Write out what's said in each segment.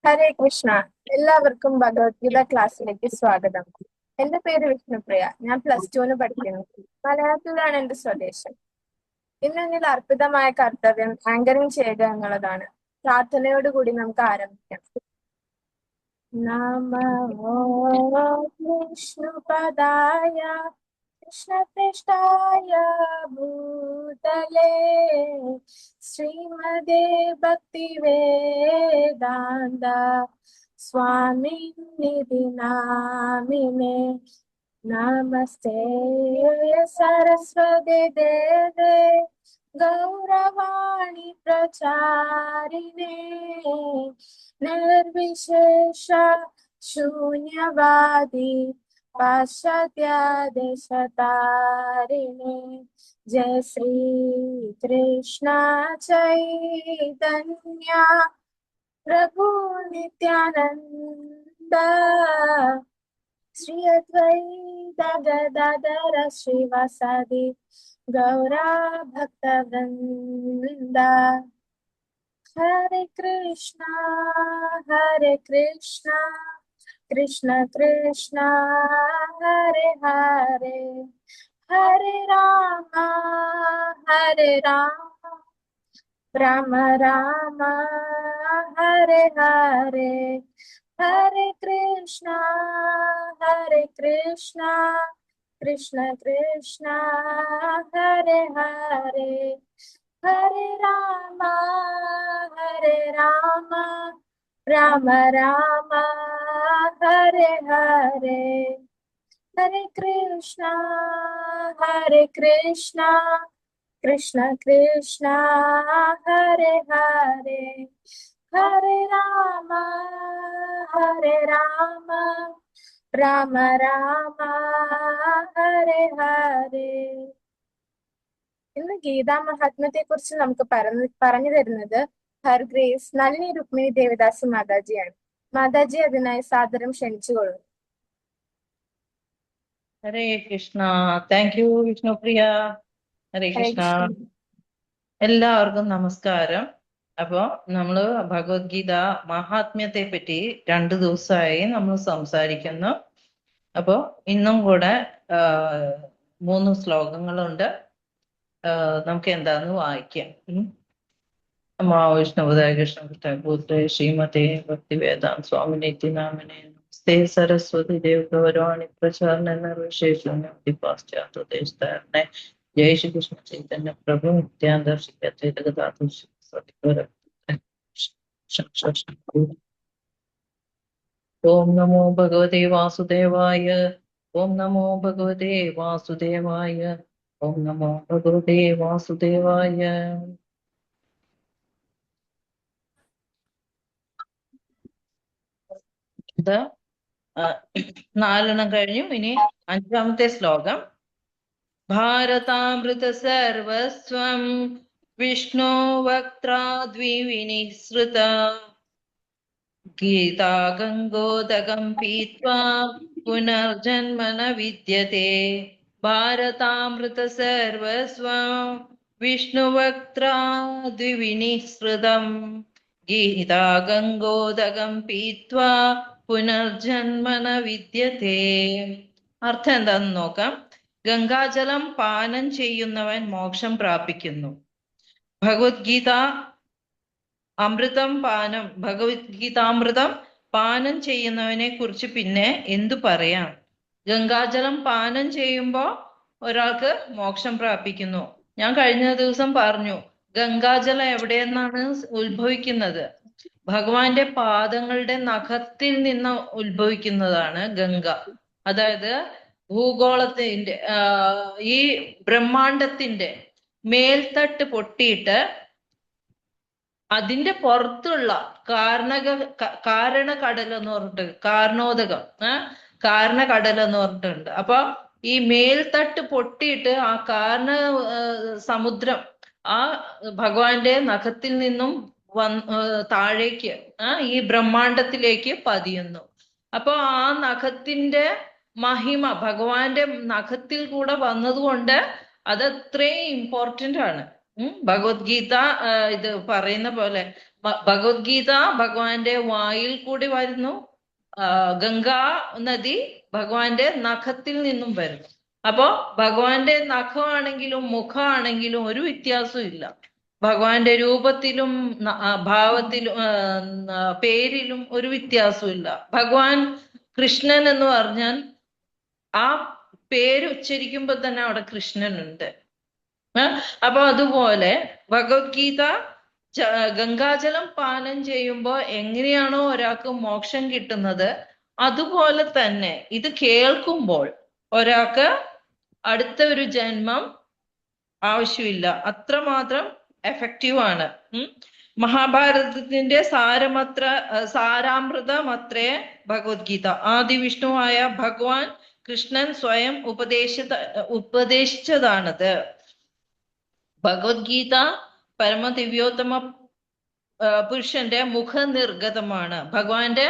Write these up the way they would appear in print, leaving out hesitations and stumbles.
ഹരേ കൃഷ്ണ. എല്ലാവർക്കും ഭഗവത്ഗീത ക്ലാസ്സിലേക്ക് സ്വാഗതം. എന്റെ പേര് വിഷ്ണുപ്രിയ. ഞാൻ +2 പഠിക്കുന്നു. മലയാളത്തിലാണ് എന്റെ സ്വദേശം. ഇന്ന് എന്നിൽ അർപ്പിതമായ കർത്തവ്യം ആങ്കറിംഗ് ചെയ്യുക എന്നുള്ളതാണ്. പ്രാർത്ഥനയോടുകൂടി നമുക്ക് ആരംഭിക്കാം. നമോ വിഷ്ണുപദായ കൃഷ്ണപൃഷ്ഠായ ഭൂതലേ ശ്രീമദേ ഭക്തിവേദാന്ത സ്വാമിനിധി നാമിനെ നമസ്തേ സരസ്വതി ദേവേ ഗൗരവാണി പ്രചാരിണേ നിർവിശേഷ ശൂന്യവാദി പാശ്ചാത്യദേശതാരിണേ ജയ ശ്രീ കൃഷ്ണ ചൈതന്യ പ്രഭു നിത്യാനന്ദ ശ്രീ അദ്വൈത ഗദാധര ശ്രീവാസാദി ഗൗരാ ഭക്തവൃന്ദ. ഹരേ കൃഷ്ണ കൃഷ്ണ കൃഷ്ണ ഹരേ ഹരേ ഹരേ രാമ രാമ രാമ ഹരേ ഹരേ ഹരേ കൃഷ്ണ കൃഷ്ണ കൃഷ്ണ ഹരേ ഹരേ ഹരേ രാമ രാമ രാമ ഹരേ ഹരേ ഹരേ കൃഷ്ണ കൃഷ്ണ കൃഷ്ണ ഹരേ ഹരേ ഹരേ രാമ രാമ രാമ ഹരേ ഹരേ. ഇന്ന് ഗീതാ മഹാത്മ്യത്തെ കുറിച്ച് നമുക്ക് പറഞ്ഞു തരുന്നത് ഹർഗ്രേസ് നളിനി രുക്മിണി ദേവദാസ് മാതാജിയാണ്. മാതാജി അതിനായി സാദരം ക്ഷണിച്ചുകൊള്ളുന്നു. ഹരേ കൃഷ്ണ. Thank you Vishnupriya. ഹരേ കൃഷ്ണ. എല്ലാവർക്കും നമസ്കാരം. അപ്പോ നമ്മള് ഭഗവത്ഗീത മഹാത്മ്യത്തെ പറ്റി 2 ദിവസമായി നമ്മൾ സംസാരിക്കുന്നു. അപ്പോ ഇന്നും കൂടെ 3 ശ്ലോകങ്ങളുണ്ട്. നമുക്ക് എന്താന്ന് വായിക്കാം. വിഷ്ണുപദായ കൃഷ്ണ കൃഷ്ണ ശ്രീമതേ ഭക്തി വേദാന്ത സ്വാമിനിധി നാമിനെ നമസ്തേ സരസ്വതി ദേവ് ഗൗരവാണി പ്രചാരണ നിർവിശേഷം പാശ്ചാത്യദേശാരണെ ജയ ശ്രീ കൃഷ്ണ ചൈതന്യ പ്രഭു നിത്യാന്തർഷിക്കു. ഓം നമോ ഭഗവതേ വാസുദേവായ. ഓം നമോ ഭഗവതേ വാസുദേവായ. ഓം നമോ ഭഗവതേ വാസുദേവായ. ഇത് 4 കഴിഞ്ഞു. ഇനി 5ാമത്തെ ശ്ലോകം. ഭാരതാമൃത സർവസ്വം വിഷ്ണു വക്ത്രാദ്വിനിസൃത ഗീതാ ഗംഗോദകം പീത്വാ പുനർജന്മന വിദ്യത്തെ. ഭാരതാമൃത സർവസ്വം വിഷ്ണു വക്ത്രാദ്വിനിസൃതം ഗീതാ ഗംഗോദകം പീത്വാ പുനർജന്മന വിദ്യത്തെ. അർത്ഥം എന്താന്ന് നോക്കാം. ഗംഗാജലം പാനം ചെയ്യുന്നവൻ മോക്ഷം പ്രാപിക്കുന്നു. ഭഗവത്ഗീതാമൃതം പാനം ചെയ്യുന്നവനെ കുറിച്ച് പിന്നെ എന്തു പറയാം. ഗംഗാജലം പാനം ചെയ്യുമ്പോ ഒരാൾക്ക് മോക്ഷം പ്രാപിക്കുന്നു. ഞാൻ കഴിഞ്ഞ ദിവസം പറഞ്ഞു, ഗംഗാജലം എവിടെയെന്നാണ് ഉത്ഭവിക്കുന്നത്? ഭഗവാന്റെ പാദങ്ങളുടെ നഖത്തിൽ നിന്ന് ഉത്ഭവിക്കുന്നതാണ് ഗംഗ. അതായത് ഭൂഗോളത്തിന്റെ ഈ ബ്രഹ്മാണ്ടത്തിന്റെ മേൽത്തട്ട് പൊട്ടിയിട്ട് അതിന്റെ പുറത്തുള്ള കാരണകടൽ എന്ന് പറഞ്ഞിട്ട് കാരണകടൽ എന്ന് പറഞ്ഞിട്ടുണ്ട്. അപ്പൊ ഈ മേൽത്തട്ട് പൊട്ടിയിട്ട് ആ സമുദ്രം ആ ഭഗവാന്റെ നഖത്തിൽ നിന്നും താഴേക്ക് ഈ ബ്രഹ്മാണ്ടത്തിലേക്ക് പതിയുന്നു. അപ്പൊ ആ നഖത്തിന്റെ മഹിമ ഭഗവാന്റെ നഖത്തിൽ കൂടെ വന്നതുകൊണ്ട് അത് അത്രയും ഇമ്പോർട്ടന്റ് ആണ്. ഭഗവത്ഗീത ഇത് പറയുന്ന പോലെ ഭഗവത്ഗീത ഭഗവാന്റെ വായിൽ കൂടി വരുന്നു. ഗംഗാ നദി ഭഗവാന്റെ നഖത്തിൽ നിന്നും വരുന്നു. അപ്പോ ഭഗവാന്റെ നഖമാണെങ്കിലും മുഖമാണെങ്കിലും ഒരു വ്യത്യാസവും ഇല്ല. ഭഗവാന്റെ രൂപത്തിലും ഭാവത്തിലും പേരിലും ഒരു വ്യത്യാസവും ഇല്ല. ഭഗവാൻ കൃഷ്ണൻ എന്ന് പറഞ്ഞാൽ ആ പേര് ഉച്ചരിക്കുമ്പോ തന്നെ അവിടെ കൃഷ്ണനുണ്ട്. അപ്പൊ അതുപോലെ ഭഗവത്ഗീത ഗംഗാജലം പാനം ചെയ്യുമ്പോൾ എങ്ങനെയാണോ ഒരാൾക്ക് മോക്ഷം കിട്ടുന്നത്, അതുപോലെ തന്നെ ഇത് കേൾക്കുമ്പോൾ ഒരാൾക്ക് അടുത്ത ഒരു ജന്മം ആവശ്യമില്ല. അത്രമാത്രം എഫക്റ്റീവാണ്. മഹാഭാരതത്തിന്റെ സാരാമൃതമത്രേ ഭഗവത്ഗീത. ആദിവിഷ്ണുവായ ഭഗവാൻ കൃഷ്ണൻ സ്വയം ഉപദേശിച്ചതാണത്. ഭഗവത്ഗീത പരമദിവ്യോത്തമ പുരുഷന്റെ മുഖനിർഗതമാണ്, ഭഗവാന്റെ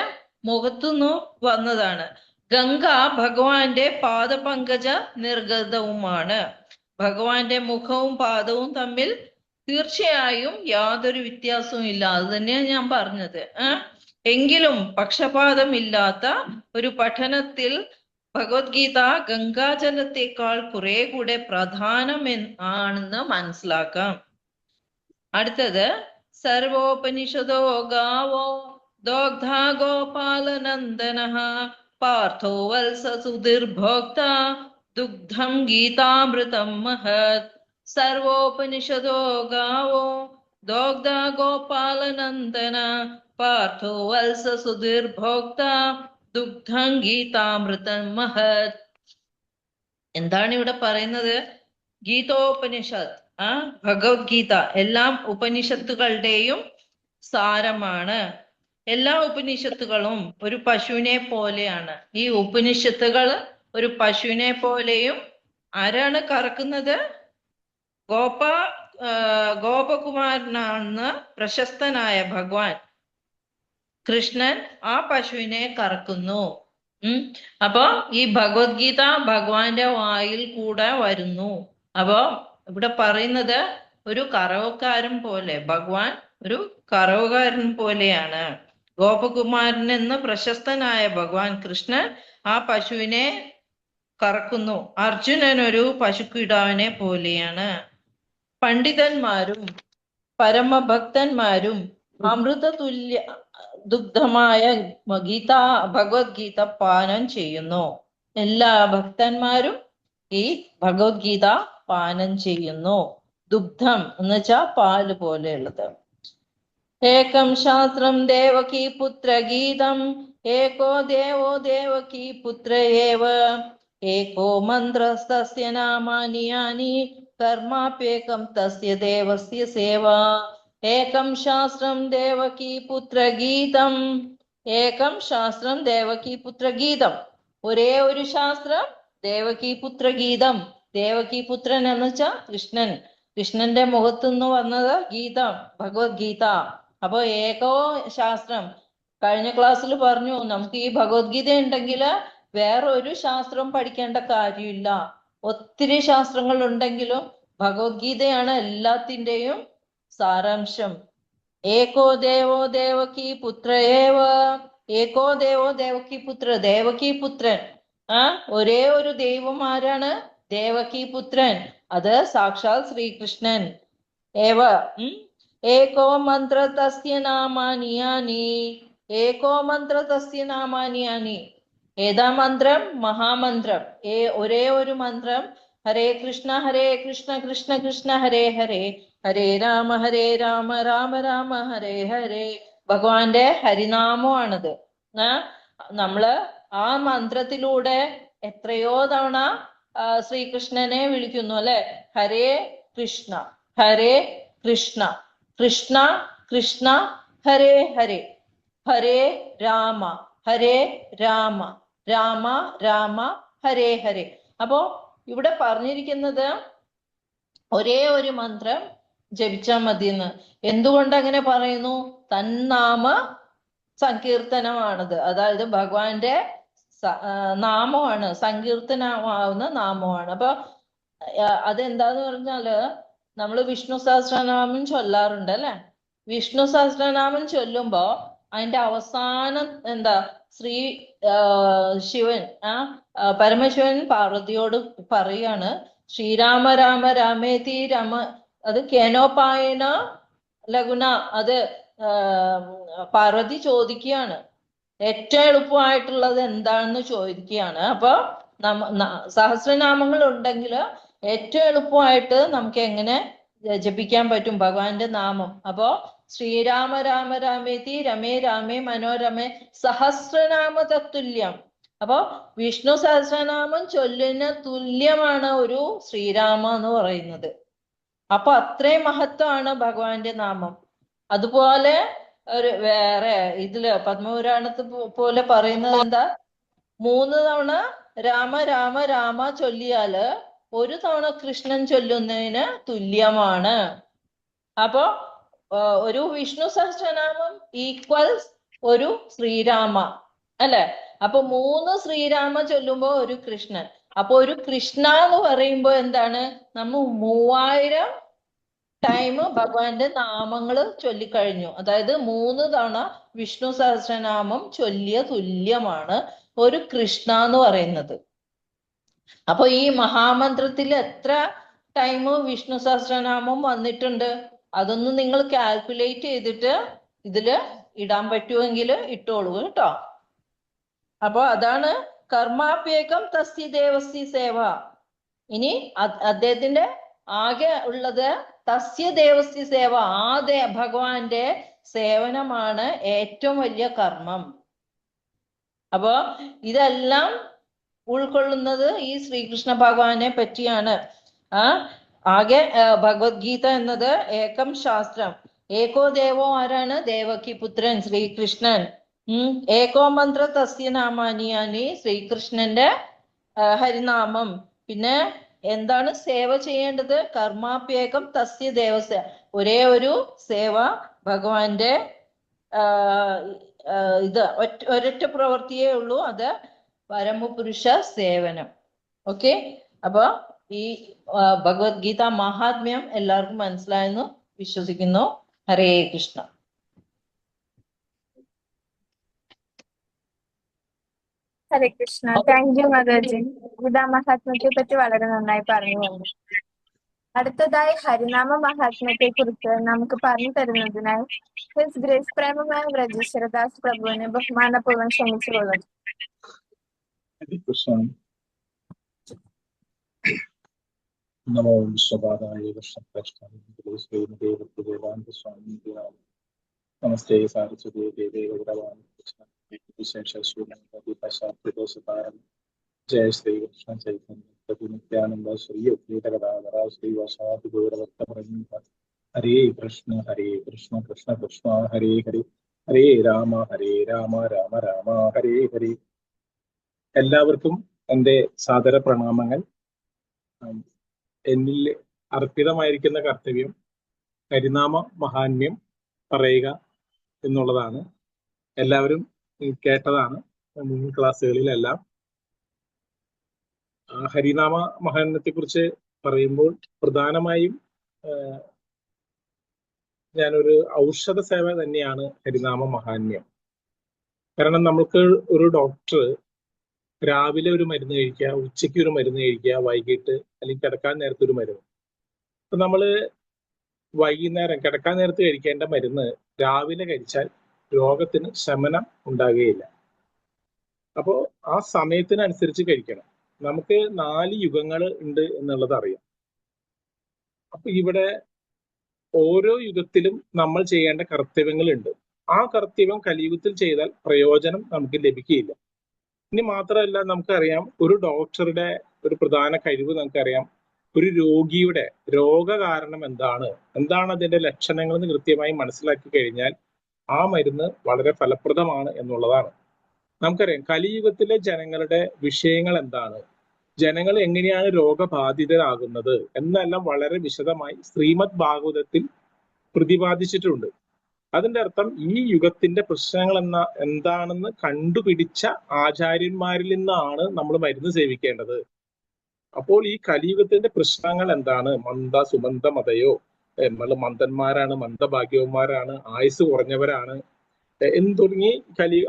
മുഖത്തുനിന്ന് വന്നതാണ്. ഗംഗ ഭഗവാന്റെ പാദപങ്കജ നിർഗതവുമാണ്. ഭഗവാന്റെ മുഖവും പാദവും തമ്മിൽ തീർച്ചയായും യാതൊരു വ്യത്യാസവും ഇല്ല. അത് തന്നെയാണ് ഞാൻ പറഞ്ഞത്. എങ്കിലും പക്ഷപാതമില്ലാത്ത ഒരു പഠനത്തിൽ ഭഗവത്ഗീത ഗംഗാജലത്തേക്കാൾ കുറെ കൂടെ പ്രധാനം ആണെന്ന് മനസ്സിലാക്കാം. അടുത്തത് സർവോപനിഷദോ ഗാവോ ദോഗ്ധാ ഗോപാലനന്ദനഃ പാർത്ഥോ വത്സ സുധിർഭോക്ത ദുഗ്ധം ഗീതാമൃതം മഹത്. സർവോപനിഷദോ ഗാവോ ദോഗ്ധ ഗോപാലനന്ദന പാർത്ഥോ വത്സ സുധിർഭോക്ത ദുഗ്ധം ഗീതാമൃതം മഹത്. എന്താണ് ഇവിടെ പറയുന്നത്? ഗീതോപനിഷത്ത്, ഭഗവത്ഗീത എല്ലാം ഉപനിഷത്തുകളുടെയും സാരമാണ്. എല്ലാ ഉപനിഷത്തുകളും ഒരു പശുവിനെ പോലെയാണ്. ഈ ഉപനിഷത്തുകൾ ഒരു പശുവിനെ പോലെയും ആരാണ് കറക്കുന്നത്? ഗോപകുമാരനാണെന്ന് പ്രശസ്തനായ ഭഗവാൻ കൃഷ്ണൻ ആ പശുവിനെ കറക്കുന്നു. അപ്പൊ ഈ ഭഗവത്ഗീത ഭഗവാന്റെ വായിൽ കൂടെ വരുന്നു. അപ്പൊ ഇവിടെ പറയുന്നത് ഒരു കറവക്കാരൻ പോലെ, ഭഗവാൻ ഒരു കറവുകാരൻ പോലെയാണ്. ഗോപകുമാരൻ എന്ന് പ്രശസ്തനായ ഭഗവാൻ കൃഷ്ണൻ ആ പശുവിനെ കറക്കുന്നു. അർജുനൻ ഒരു പശുക്കിടാവിനെ പോലെയാണ്. പണ്ഡിതന്മാരും പരമഭക്തന്മാരും അമൃതതുല്യ ദുഗ്ധമായ ഭഗവത്ഗീത പാനം ചെയ്യുന്നു. എല്ലാ ഭക്തന്മാരും ഈ ഭഗവത്ഗീത പാനം ചെയ്യുന്നു. ദുഗ്ധം എന്ന് വെച്ചാൽ പാല് പോലെയുള്ളത്. ഏകം ശാസ്ത്രം ദേവകീ പുത്രഗീതം ഏകോ ദേവോ ദേവകീ പുത്ര ഏവ ഏകോ മന്ത്രസ്തസ്യ നാമാനി യാനി കർമാപ്യേകം തസ്യ ദേവസ്യ സേവ. ഏകം ശാസ്ത്രം ദേവകീ പുത്രഗീതം. ഏകം ശാസ്ത്രം ദേവകീ പുത്രഗീതം. ഒരേ ഒരു ശാസ്ത്രം ദേവകീ പുത്രഗീതം. ദേവകീ പുത്രൻ എന്ന് വെച്ചാൽ കൃഷ്ണൻ. കൃഷ്ണന്റെ മുഖത്തുനിന്ന് വന്നത് ഗീതം, ഭഗവത്ഗീത. അപ്പൊ ഏകോ ശാസ്ത്രം. കഴിഞ്ഞ ക്ലാസ്സിൽ പറഞ്ഞു നമുക്ക് ഈ ഭഗവത്ഗീത ഉണ്ടെങ്കിൽ വേറൊരു ശാസ്ത്രം പഠിക്കേണ്ട കാര്യമില്ല. ഒത്തിരി ശാസ്ത്രങ്ങൾ ഉണ്ടെങ്കിലും ഭഗവത്ഗീതയാണ് എല്ലാത്തിൻ്റെയും സാരാംശം. ഏകോ ദേവോ ദേവകീ പുത്ര ഏവ. ഏകോ ദേവോ ദേവകീ പുത്ര, ദേവകീ പുത്രൻ. ഒരേ ഒരു ദൈവം ആരാണ്? ദേവകീ പുത്രൻ. അത് സാക്ഷാൽ ശ്രീകൃഷ്ണൻ. ഏവ ഏകോ മന്ത്ര തസ്യ നാമാനി യാനി. ഏകോ മന്ത്ര തസ്യ നാമാനി യാനി. ഏതാ മന്ത്രം? മഹാമന്ത്രം. ഒരേ ഒരു മന്ത്രം. ഹരേ കൃഷ്ണ കൃഷ്ണ കൃഷ്ണ ഹരേ ഹരേ, ഹരേ രാമ രാമ രാമ ഹരേ ഹരേ. ഭഗവാന്റെ ഹരിനാമമാണിത്. നമ്മള് ആ മന്ത്രത്തിലൂടെ എത്രയോ തവണ ശ്രീകൃഷ്ണനെ വിളിക്കുന്നു അല്ലെ. ഹരേ കൃഷ്ണ കൃഷ്ണ കൃഷ്ണ കൃഷ്ണ ഹരേ ഹരേ, ഹരേ രാമ രാമ രാമ ഹരേ ഹരേ. അപ്പോ ഇവിടെ പറഞ്ഞിരിക്കുന്നത് ഒരേ ഒരു മന്ത്രം ജപിച്ചാൽ മതിയെന്ന്. എന്തുകൊണ്ട് അങ്ങനെ പറയുന്നു? തന്നാമ സങ്കീർത്തനമാണത്. അതായത് ഭഗവാന്റെ നാമമാണ്, സങ്കീർത്തനമാവുന്ന നാമമാണ്. അപ്പൊ അതെന്താന്ന് പറഞ്ഞാല് നമ്മൾ വിഷ്ണു സഹസ്രനാമം ചൊല്ലാറുണ്ട് അല്ലെ. വിഷ്ണു സഹസ്രനാമം ചൊല്ലുമ്പോ അതിന്റെ അവസാനം എന്താ, ശ്രീ ശിവൻ പരമശിവൻ പാർവതിയോട് പറയാണ്, ശ്രീരാമ രാമ രാമേതി രാമ, അത് കേനോപായന ലഘുന, അത് പാർവതി ചോദിക്കുകയാണ് ഏറ്റവും എളുപ്പമായിട്ടുള്ളത് എന്താണെന്ന് ചോദിക്കുകയാണ്. അപ്പൊ സഹസ്രനാമങ്ങൾ ഉണ്ടെങ്കിൽ ഏറ്റവും എളുപ്പമായിട്ട് നമുക്ക് എങ്ങനെ ജപിക്കാൻ പറ്റും ഭഗവാന്റെ നാമം? അപ്പോ ശ്രീരാമ രാമ രാമേതി രമേ രാമേ മനോരമേ സഹസ്രനാമ തത്തുല്യം. അപ്പോ വിഷ്ണു സഹസ്രനാമം ചൊല്ലിന് തുല്യമാണ് ഒരു ശ്രീരാമ എന്ന് പറയുന്നത്. അപ്പൊ അത്രയും മഹത്വമാണ് ഭഗവാന്റെ നാമം. അതുപോലെ ഒരു വേറെ ഇതില് പത്മപുരാണത്തിൽ പോലെ പറയുന്നത് എന്താ, 3 തവണ രാമ രാമ രാമ ചൊല്ലിയാല് 1 തവണ കൃഷ്ണൻ ചൊല്ലുന്നതിന് തുല്യമാണ്. അപ്പോ ഒരു വിഷ്ണു സഹസ്രനാമം ഈക്വൽസ് ഒരു ശ്രീരാമ അല്ലെ. അപ്പൊ 3 ശ്രീരാമ ചൊല്ലുമ്പോ ഒരു കൃഷ്ണൻ. അപ്പൊ ഒരു കൃഷ്ണ എന്ന് പറയുമ്പോ എന്താണ്, നമ്മൾ 3000 ടൈം ഭഗവാന്റെ നാമങ്ങള് ചൊല്ലിക്കഴിഞ്ഞു. അതായത് 3 തവണ വിഷ്ണു സഹസ്രനാമം ചൊല്ലിയ തുല്യമാണ് ഒരു കൃഷ്ണ എന്ന് പറയുന്നത്. അപ്പൊ ഈ മഹാമന്ത്രത്തിൽ എത്ര ടൈം വിഷ്ണു സഹസ്രനാമം വന്നിട്ടുണ്ട് അതൊന്ന് നിങ്ങൾ കാൽക്കുലേറ്റ് ചെയ്തിട്ട് ഇതില് ഇടാൻ പറ്റുമെങ്കിൽ ഇട്ടോളൂ കേട്ടോ. അപ്പൊ അതാണ് കർമാപ്യേകം തസ്യ ദേവസ്യ സേവ. ഇനി അദ്ദേഹത്തിന്റെ ആകെ ഉള്ളത് തസ്യ ദേവസ്യ സേവ, ഭഗവാന്റെ സേവനമാണ് ഏറ്റവും വലിയ കർമ്മം. അപ്പോ ഇതെല്ലാം ഉൾക്കൊള്ളുന്നത് ഈ ശ്രീകൃഷ്ണ ഭഗവാനെ പറ്റിയാണ്. ആകെ ഭഗവത്ഗീത എന്നത് ഏകം ശാസ്ത്രം. ഏകോ ദേവോ ആരാണ്? ദേവകി പുത്രൻ ശ്രീകൃഷ്ണൻ. ഏകോ മന്ത്ര തസ്യ നാമാനിയാനി, ശ്രീകൃഷ്ണന്റെ ഹരിനാമം. പിന്നെ എന്താണ് സേവ ചെയ്യേണ്ടത്? കർമാപ്യേകം തസ്യ ദേവസ്യ, ഒരേ ഒരു സേവ ഭഗവാന്റെ ഇത് ഒരൊറ്റ പ്രവൃത്തിയേ ഉള്ളൂ, അത് പരമപുരുഷ സേവനം. ഓക്കെ, അപ്പൊ ഈ ഭഗവത്ഗീത മഹാത്മ്യം എല്ലാവർക്കും മനസ്സിലായെന്ന് വിശ്വസിക്കുന്നു. ഹരേ കൃഷ്ണ. ഹരേ കൃഷ്ണ. Thank you Mataji. ഗീതാ മഹാത്മ്യത്തെ പറ്റി വളരെ നന്നായി പറഞ്ഞു തന്നു. അടുത്തതായി ഹരിനാമ മഹാത്മ്യത്തെ കുറിച്ച് നമുക്ക് പറഞ്ഞു തരുന്നതിനായി ഹിസ് ഗ്രേസ് പ്രേമമായ വ്രജേശ്വരദാസ് പ്രഭുവിനെ ബഹുമാനപൂർവ്വം ക്ഷണിച്ചുകൊള്ളുന്നു. നമോ വിശ്വപാദായ കൃഷ്ണപ്രേഷ്ഠായ സ്വാമി. നമസ്തേ സാരസ്വതേ ദേവേ ഗൗരവാണി വിശേഷാരം. ജയ ശ്രീകൃഷ്ണ ചൈതന്യ നിത്യാനന്ദ ശ്രീ അദ്വൈതഗദാധര ശ്രീവാസാദി ഗൗരവത്തമരവിന്ദ. ഹരേ കൃഷ്ണ കൃഷ്ണ കൃഷ്ണ ഹരേ ഹരേ, ഹരേ രാമ രാമ രാമ ഹരേ ഹരേ. എല്ലാവർക്കും എൻ്റെ സാദര പ്രണാമങ്ങൾ. എന്നിൽ അർപ്പിതമായിരിക്കുന്ന കർത്തവ്യം ഹരിനാമ മഹാത്മ്യം പറയുക എന്നുള്ളതാണ്. എല്ലാവരും കേട്ടതാണ് മുൻ ക്ലാസ്സുകളിലെല്ലാം. ഹരിനാമ മഹാത്മ്യത്തെ കുറിച്ച് പറയുമ്പോൾ പ്രധാനമായും ഞാനൊരു ഔഷധ സേവ തന്നെയാണ് ഹരിനാമ മഹാത്മ്യം. കാരണം നമുക്ക് ഒരു ഡോക്ടർ രാവിലെ ഒരു മരുന്ന് കഴിക്കുക, ഉച്ചയ്ക്ക് ഒരു മരുന്ന് കഴിക്കുക, വൈകിട്ട് അല്ലെങ്കിൽ കിടക്കാൻ നേരത്തെ ഒരു മരുന്ന്. അപ്പൊ നമ്മള് വൈകുന്നേരം കിടക്കാൻ നേരത്ത് കഴിക്കേണ്ട മരുന്ന് രാവിലെ കഴിച്ചാൽ രോഗത്തിന് ശമനം ഉണ്ടാകുകയില്ല. അപ്പോൾ ആ സമയത്തിനനുസരിച്ച് കഴിക്കണം. നമുക്ക് 4 യുഗങ്ങൾ ഉണ്ട് എന്നുള്ളത് അറിയാം. അപ്പൊ ഇവിടെ ഓരോ യുഗത്തിലും നമ്മൾ ചെയ്യേണ്ട കർത്തവ്യങ്ങളുണ്ട്. ആ കർത്തവ്യം കലിയുഗത്തിൽ ചെയ്താൽ പ്രയോജനം നമുക്ക് ലഭിക്കുകയില്ല. ഇനി മാത്രമല്ല, നമുക്കറിയാം ഒരു ഡോക്ടറുടെ ഒരു പ്രധാന കഴിവ് നമുക്കറിയാം, ഒരു രോഗിയുടെ രോഗകാരണം എന്താണ് അതിന്റെ ലക്ഷണങ്ങൾ എന്ന് കൃത്യമായി മനസ്സിലാക്കി കഴിഞ്ഞാൽ ആ മരുന്ന് വളരെ ഫലപ്രദമാണ് എന്നുള്ളതാണ്. നമുക്കറിയാം കലിയുഗത്തിലെ ജനങ്ങളുടെ വിഷയങ്ങൾ എന്താണ്, ജനങ്ങൾ എങ്ങനെയാണ് രോഗബാധിതരാകുന്നത് എന്നെല്ലാം വളരെ വിശദമായി ശ്രീമദ് ഭാഗവതത്തിൽ പ്രതിപാദിച്ചിട്ടുണ്ട്. അതിന്റെ അർത്ഥം ഈ യുഗത്തിന്റെ പ്രശ്നങ്ങൾ എന്താണെന്ന് കണ്ടുപിടിച്ച ആചാര്യന്മാരിൽ നിന്നാണ് നമ്മൾ മരുന്ന് സേവിക്കേണ്ടത്. അപ്പോൾ ഈ കലിയുഗത്തിന്റെ പ്രശ്നങ്ങൾ എന്താണ്? മന്ദ സുമന്ദ മതയോ, നമ്മൾ മന്ദന്മാരാണ്, മന്ദഭാഗ്യവന്മാരാണ്, ആയുസ് കുറഞ്ഞവരാണ് എന്ന് തുടങ്ങി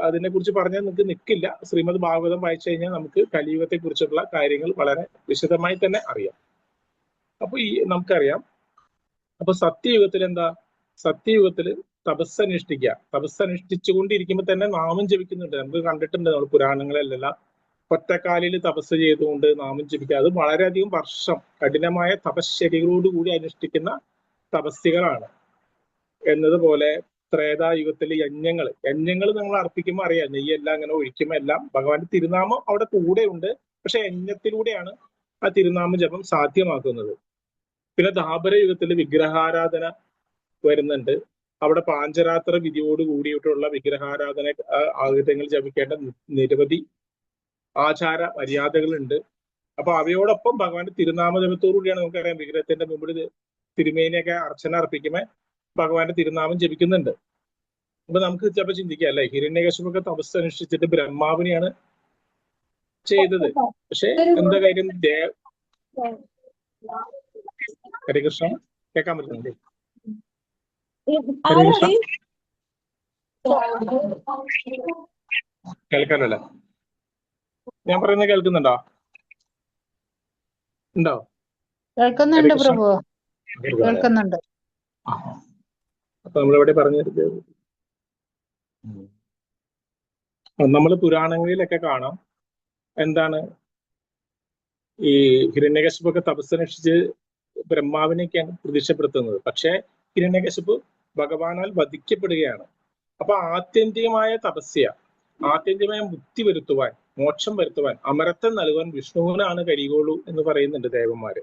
അതിനെ കുറിച്ച് പറഞ്ഞാൽ നിങ്ങൾക്ക് നിൽക്കില്ല. ശ്രീമദ് ഭാഗവതം വായിച്ചു കഴിഞ്ഞാൽ നമുക്ക് കലിയുഗത്തെ കുറിച്ചുള്ള കാര്യങ്ങൾ വളരെ വിശദമായി തന്നെ അറിയാം. അപ്പൊ നമുക്കറിയാം. അപ്പൊ സത്യയുഗത്തിൽ എന്താ? സത്യയുഗത്തില് തപസ്സനുഷ്ഠിച്ചുകൊണ്ടിരിക്കുമ്പോൾ തന്നെ നാമം ജപിക്കുന്നുണ്ട്. നമുക്ക് കണ്ടിട്ടുണ്ട് നമ്മൾ പുരാണങ്ങളിലെല്ലാം. ഒറ്റക്കാലിൽ തപസ് ചെയ്തുകൊണ്ട് നാമം ജപിക്കുക. അത് വളരെയധികം വർഷം കഠിനമായ തപശ്ചര്യകളോടുകൂടി അനുഷ്ഠിക്കുന്ന തപസ്യകളാണ്. എന്നതുപോലെ ത്രേതായുഗത്തിൽ യജ്ഞങ്ങൾ നമ്മൾ അർപ്പിക്കുമ്പോൾ അറിയാം, നെയ്യെല്ലാം അങ്ങനെ ഒഴിക്കുമ്പോൾ എല്ലാം ഭഗവാന്റെ തിരുനാമം അവിടെ കൂടെ ഉണ്ട്. പക്ഷെ യജ്ഞത്തിലൂടെയാണ് ആ തിരുനാമ ജപം സാധ്യമാക്കുന്നത്. പിന്നെ ദ്വാപര യുഗത്തിൽ വിഗ്രഹാരാധന വരുന്നുണ്ട്. അവിടെ പാഞ്ചരാത്ര വിധിയോട് കൂടിയിട്ടുള്ള വിഗ്രഹാരാധന ആയുധങ്ങൾ ജപിക്കേണ്ട നിരവധി ആചാര മര്യാദകളുണ്ട്. അപ്പൊ അവയോടൊപ്പം ഭഗവാന്റെ തിരുനാമ ജപത്തോടുകൂടിയാണ് നമുക്കറിയാം വിഗ്രഹത്തിന്റെ മുമ്പിൽ തിരുമേനിയൊക്കെ അർച്ചന അർപ്പിക്കുമ്പോൾ ഭഗവാന്റെ തിരുനാമം ജപിക്കുന്നുണ്ട്. അപ്പൊ നമുക്ക് ചിലപ്പോൾ ചിന്തിക്കാം, അല്ലെ, ഹിരണ്യകശിപൊക്കെ തപസ് അനുഷ്ഠിച്ചിട്ട് ബ്രഹ്മാവിനെയാണ് ചെയ്തത്. പക്ഷെ എന്താ കാര്യം? ഹരികൃഷ്ണ കേൾക്കാൻ പറ്റുന്നുണ്ട്? ഹരികൃഷ്ണ കേൾക്കാനല്ലേ? ഞാൻ പറയുന്നത് കേൾക്കുന്നുണ്ടോ? ഉണ്ടോ? കേൾക്കുന്നുണ്ട് പ്രഭു, കേൾക്കുന്നുണ്ട്. അപ്പൊ നമ്മളിവിടെ പറഞ്ഞത് നമ്മൾ പുരാണങ്ങളിലൊക്കെ കാണാം. എന്താണ് ഈ ഹിരണ്യകശിപൊക്കെ തപസ്സനുഷ്ഠിച്ച് ബ്രഹ്മാവിനെയൊക്കെയാണ് പ്രത്യക്ഷപ്പെടുത്തുന്നത്. പക്ഷെ ഹിരണ്യകശിപ് ഭഗവാനാൽ വധിക്കപ്പെടുകയാണ്. അപ്പൊ ആത്യന്തികമായ തപസ്യ, ആത്യന്തികമായ മുക്തി വരുത്തുവാൻ, മോക്ഷം വരുത്തുവാൻ, അമരത്വം നൽകുവാൻ വിഷ്ണുവിനാണ് കഴിയുള്ളൂ എന്ന് പറയുന്നുണ്ട് ദേവന്മാര്.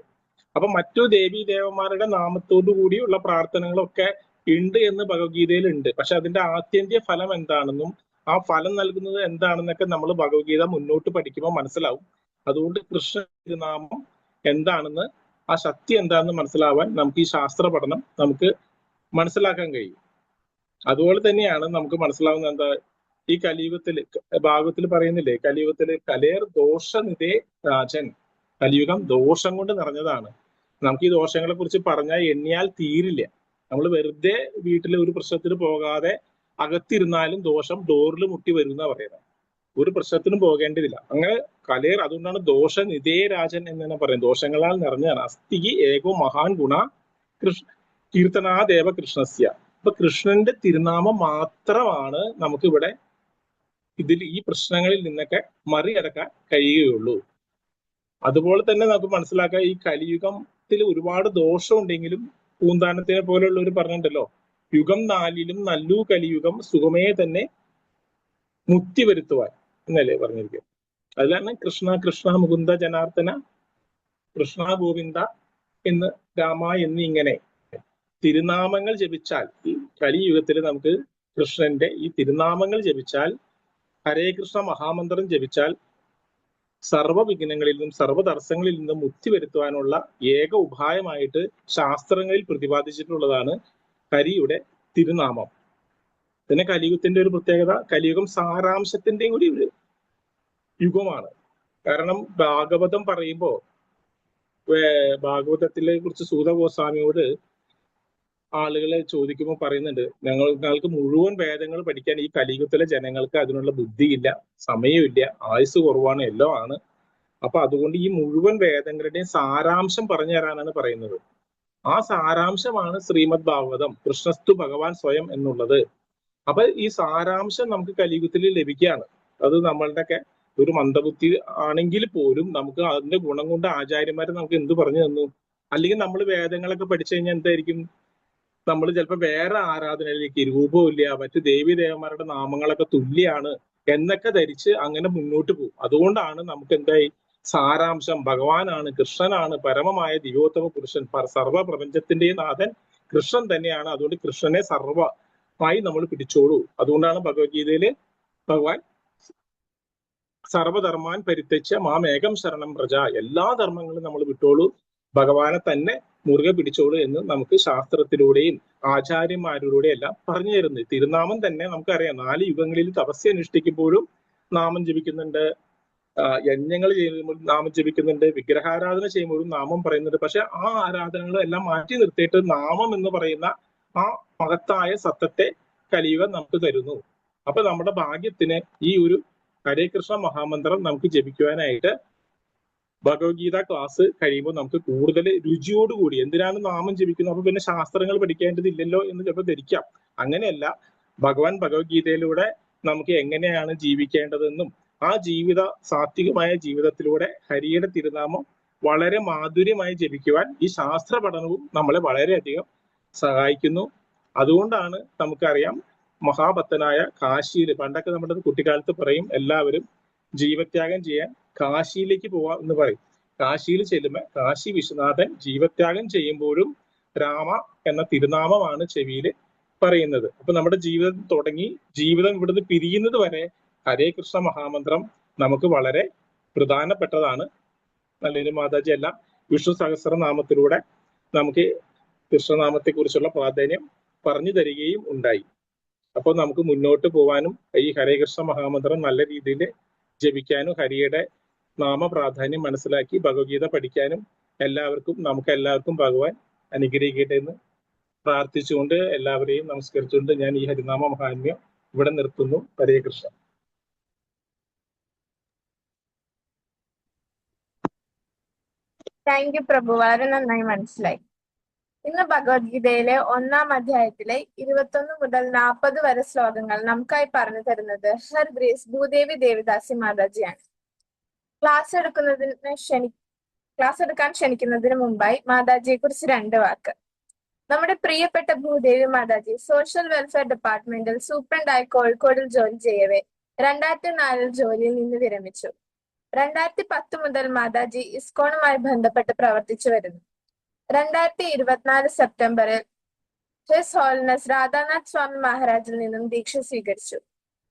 അപ്പൊ മറ്റു ദേവീ ദേവന്മാരുടെ നാമത്തോടു കൂടിയുള്ള പ്രാർത്ഥനകളൊക്കെ ഉണ്ട് എന്ന് ഭഗവത്ഗീതയിൽ ഉണ്ട്. പക്ഷെ അതിന്റെ ആത്യന്തിക ഫലം എന്താണെന്നും ആ ഫലം നൽകുന്നത് എന്താണെന്നൊക്കെ നമ്മൾ ഭഗവത്ഗീത മുന്നോട്ട് പഠിക്കുമ്പോൾ മനസ്സിലാവും. അതുകൊണ്ട് കൃഷ്ണ തിരുനാമം എന്താണെന്ന്, ആ ശക്തി എന്താണെന്ന് മനസ്സിലാവാൻ നമുക്ക് ഈ ശാസ്ത്ര പഠനം നമുക്ക് മനസ്സിലാക്കാൻ കഴിയും. അതുപോലെ തന്നെയാണ് നമുക്ക് മനസ്സിലാവുന്ന എന്താ, ഈ കലിയുഗത്തില് ഭാഗവത്തിൽ പറയുന്നില്ലേ, കലിയുഗത്തില് കലേർ ദോഷനിധേ രാജൻ, കലിയുഗം ദോഷം കൊണ്ട് നിറഞ്ഞതാണ്. നമുക്ക് ഈ ദോഷങ്ങളെ കുറിച്ച് പറഞ്ഞാൽ എണ്ണിയാൽ തീരില്ല. നമ്മൾ വെറുതെ വീട്ടിൽ ഒരു പ്രശ്നത്തിന് പോകാതെ അകത്തിരുന്നാലും ദോഷം ഡോറിൽ മുട്ടി വരുന്ന പറയുന്നത്. ഒരു പ്രശ്നത്തിനും പോകേണ്ടതില്ല. അങ്ങനെ കലേർ, അതുകൊണ്ടാണ് ദോഷനിധേ രാജൻ എന്ന് തന്നെ പറയുന്നത്. ദോഷങ്ങളാൽ നിറഞ്ഞതാണ്. അസ്ഥികി ഏകോ മഹാൻ ഗുണ കീർത്തനാദേവ കൃഷ്ണസ്യ. അപ്പൊ കൃഷ്ണന്റെ തിരുനാമം മാത്രമാണ് നമുക്കിവിടെ ഈ പ്രശ്നങ്ങളിൽ നിന്നൊക്കെ മറികടക്കാൻ കഴിയുകയുള്ളൂ. അതുപോലെ തന്നെ നമുക്ക് മനസ്സിലാക്കാം, ഈ കലിയുഗത്തിൽ ഒരുപാട് ദോഷമുണ്ടെങ്കിലും പൂന്താനത്തിനെ പോലെയുള്ളവർ പറഞ്ഞിട്ടുണ്ടല്ലോ, യുഗം 4 നല്ലു കലിയുഗം സുഖമേ തന്നെ മുക്തി വരുത്തുവാൻ എന്നല്ലേ പറഞ്ഞിരിക്കുക. അതിലാണ് കൃഷ്ണ കൃഷ്ണ മുകുന്ദ ജനാർദ്ദന കൃഷ്ണ ഗോവിന്ദ എന്ന് രാമ എന്നിങ്ങനെ തിരുനാമങ്ങൾ ജപിച്ചാൽ, ഈ കലിയുഗത്തിൽ നമുക്ക് കൃഷ്ണന്റെ ഈ തിരുനാമങ്ങൾ ജപിച്ചാൽ, ഹരേ കൃഷ്ണ മഹാമന്ത്രം ജപിച്ചാൽ സർവ്വ വിഘ്നങ്ങളിൽ നിന്നും സർവ്വ തടസ്സങ്ങളിൽ നിന്നും മുക്തി വരുത്തുവാനുള്ള ഏക ഉപായമായിട്ട് ശാസ്ത്രങ്ങളിൽ പ്രതിപാദിച്ചിട്ടുള്ളതാണ് ഹരിയുടെ തിരുനാമം. പിന്നെ കലിയുഗത്തിന്റെ ഒരു പ്രത്യേകത, കലിയുഗം സാരാംശത്തിന്റെയും കൂടി ഒരു യുഗമാണ്. കാരണം ഭാഗവതം പറയുമ്പോ, ഭാഗവതത്തിലെ കുറിച്ച് സൂത ഗോസ്വാമിയോട് ആളുകളെ ചോദിക്കുമ്പോൾ പറയുന്നുണ്ട്, ഞങ്ങൾക്ക് മുഴുവൻ വേദങ്ങൾ പഠിക്കാൻ ഈ കലിയുഗത്തിലെ ജനങ്ങൾക്ക് അതിനുള്ള ബുദ്ധിയില്ല, സമയമില്ല, ആയുസ് കുറവാണ്, എല്ലാം ആണ്. അപ്പൊ അതുകൊണ്ട് ഈ മുഴുവൻ വേദങ്ങളുടെയും സാരാംശം പറഞ്ഞു തരാനാണ് പറയുന്നത്. ആ സാരാംശമാണ് ശ്രീമദ് ഭാഗവതം, കൃഷ്ണസ്തു ഭഗവാൻ സ്വയം എന്നുള്ളത്. അപ്പൊ ഈ സാരാംശം നമുക്ക് കലിയുഗത്തിൽ ലഭിക്കുകയാണ്. അത് നമ്മളുടെയൊക്കെ ഒരു മന്ദബുദ്ധി ആണെങ്കിൽ പോലും നമുക്ക് അതിന്റെ ഗുണം കൊണ്ട് ആചാര്യന്മാർ നമുക്ക് എന്ത് പറഞ്ഞു തന്നു? അല്ലെങ്കിൽ നമ്മൾ വേദങ്ങളൊക്കെ പഠിച്ചു കഴിഞ്ഞാൽ എന്തായിരിക്കും, നമ്മൾ ചിലപ്പോൾ വേറെ ആരാധനയിലേക്ക്, രൂപമില്ല, മറ്റു ദേവീ ദേവന്മാരുടെ നാമങ്ങളൊക്കെ തുല്യാണ് എന്നൊക്കെ ധരിച്ച് അങ്ങനെ മുന്നോട്ട് പോകും. അതുകൊണ്ടാണ് നമുക്ക് എന്തായി, സാരാംശം ഭഗവാനാണ്, കൃഷ്ണനാണ് പരമമായ ദിവ്യോത്തമ പുരുഷൻ, സർവ്വ പ്രപഞ്ചത്തിന്റെയും നാഥൻ കൃഷ്ണൻ തന്നെയാണ്. അതുകൊണ്ട് കൃഷ്ണനെ സർവ്വമായി നമ്മൾ പിടിച്ചോളൂ. അതുകൊണ്ടാണ് ഭഗവത്ഗീതയില് ഭഗവാൻ സർവധർമാൻ പരിത്യജ്യ മാമേകം ശരണം പ്രജ, എല്ലാ ധർമ്മങ്ങളും നമ്മൾ വിട്ടോളൂ, ഭഗവാനെ തന്നെ മുറുകെ പിടിച്ചോളൂ എന്ന് നമുക്ക് ശാസ്ത്രത്തിലൂടെയും ആചാര്യന്മാരിലൂടെയും എല്ലാം പറഞ്ഞു തരുന്നത്. തിരുനാമം തന്നെ നമുക്കറിയാം, 4 യുഗങ്ങളിൽ തപസ്യ അനുഷ്ഠിക്കുമ്പോഴും നാമം ജപിക്കുന്നുണ്ട്. യജ്ഞങ്ങൾ ചെയ്യുമ്പോൾ നാമം ജപിക്കുന്നുണ്ട്, വിഗ്രഹാരാധന ചെയ്യുമ്പോഴും നാമം പറയുന്നുണ്ട്. പക്ഷെ ആ ആരാധനകൾ എല്ലാം മാറ്റി നിർത്തിയിട്ട് നാമം എന്ന് പറയുന്ന ആ മഹത്തായ സത്യത്തെ കലിയുഗം നമുക്ക് തരുന്നു. അപ്പൊ നമ്മുടെ ഭാഗ്യത്തിന് ഈ ഒരു ഹരേ കൃഷ്ണ മഹാമന്ത്രം നമുക്ക് ജപിക്കുവാനായിട്ട് ഭഗവത്ഗീത ക്ലാസ് കഴിയുമ്പോൾ നമുക്ക് കൂടുതൽ രുചിയോടുകൂടി, എന്തിനാണ് നാമം ജപിക്കുന്നത്, അപ്പൊ പിന്നെ ശാസ്ത്രങ്ങൾ പഠിക്കേണ്ടതില്ലല്ലോ എന്ന് ചിലപ്പോൾ ധരിക്കാം. അങ്ങനെയല്ല, ഭഗവാൻ ഭഗവത്ഗീതയിലൂടെ നമുക്ക് എങ്ങനെയാണ് ജീവിക്കേണ്ടതെന്നും ആ സാത്വികമായ ജീവിതത്തിലൂടെ ഹരിയുടെ തിരുനാമം വളരെ മാധുര്യമായി ജപിക്കുവാൻ ഈ ശാസ്ത്ര പഠനവും നമ്മളെ വളരെയധികം സഹായിക്കുന്നു. അതുകൊണ്ടാണ് നമുക്കറിയാം, മഹാഭക്തനായ കാശിയിൽ, പണ്ടൊക്കെ നമ്മുടെ കുട്ടിക്കാലത്ത് പറയും എല്ലാവരും ജീവത്യാഗം ചെയ്യാൻ കാശിയിലേക്ക് പോവാ എന്ന് പറയും. കാശിയിൽ ചെല്ലുമ്പോൾ കാശി വിശ്വനാഥൻ ജീവത്യാഗം ചെയ്യുമ്പോഴും രാമ എന്ന തിരുനാമമാണ് ചെവിയിൽ പറയുന്നത്. അപ്പൊ നമ്മുടെ ജീവിതം തുടങ്ങി ജീവിതം ഇവിടുന്ന് പിരിയുന്നത് വരെ ഹരേ കൃഷ്ണ മഹാമന്ത്രം നമുക്ക് വളരെ പ്രധാനപ്പെട്ടതാണ്. നല്ലൊരു മാതാജി എല്ലാം വിഷ്ണു സഹസ്രനാമത്തിലൂടെ നമുക്ക് കൃഷ്ണനാമത്തെ കുറിച്ചുള്ള പ്രാധാന്യം പറഞ്ഞു തരികയും ഉണ്ടായി. അപ്പോൾ നമുക്ക് മുന്നോട്ട് പോകാനും ഈ ഹരേ കൃഷ്ണ മഹാമന്ത്രം നല്ല രീതിയിൽ ജപിക്കാനും ഹരിയുടെ നാമ പ്രാധാന്യം മനസ്സിലാക്കി ഭഗവത്ഗീത പഠിക്കാനും നമുക്ക് എല്ലാവർക്കും ഭഗവാൻ അനുഗ്രഹിക്കട്ടെ എന്ന് പ്രാർത്ഥിച്ചുകൊണ്ട് എല്ലാവരെയും നമസ്കരിച്ചുകൊണ്ട് ഞാൻ ഈ ഹരിനാമ മഹാത്മ്യം ഇവിടെ നിർത്തുന്നു. ഹരേ കൃഷ്ണ. താങ്ക് യു പ്രഭു, വളരെ നന്നായി മനസ്സിലായി. ഇന്ന് ഭഗവത്ഗീതയിലെ 1-ാം അധ്യായത്തിലെ 21 മുതൽ 40 വരെ ശ്ലോകങ്ങൾ നമുക്കായി പറഞ്ഞു തരുന്നത് ഹർ ഗ്രേസ് ഭൂദേവി ദേവിദാസി മാതാജിയാണ്. ക്ലാസ് എടുക്കാൻ ക്ഷണിക്കുന്നതിന് മുമ്പായി മാതാജിയെ കുറിച്ച് 2 വാക്ക്. നമ്മുടെ പ്രിയപ്പെട്ട ഭൂദേവി മാതാജി സോഷ്യൽ വെൽഫെയർ ഡിപ്പാർട്ട്മെന്റിൽ സൂപ്രണ്ടായി കോഴിക്കോടിൽ ജോലി ചെയ്യവേ 2004 ജോലിയിൽ നിന്ന് വിരമിച്ചു. 2010 മുതൽ മാതാജി ഇസ്കോണുമായി ബന്ധപ്പെട്ട് പ്രവർത്തിച്ചു വരുന്നു. 2024 സെപ്റ്റംബറിൽ ഹിസ് ഹോളിനെസ് രാധാനാഥ് സ്വാമി മഹാരാജിൽ നിന്നും ദീക്ഷ സ്വീകരിച്ചു.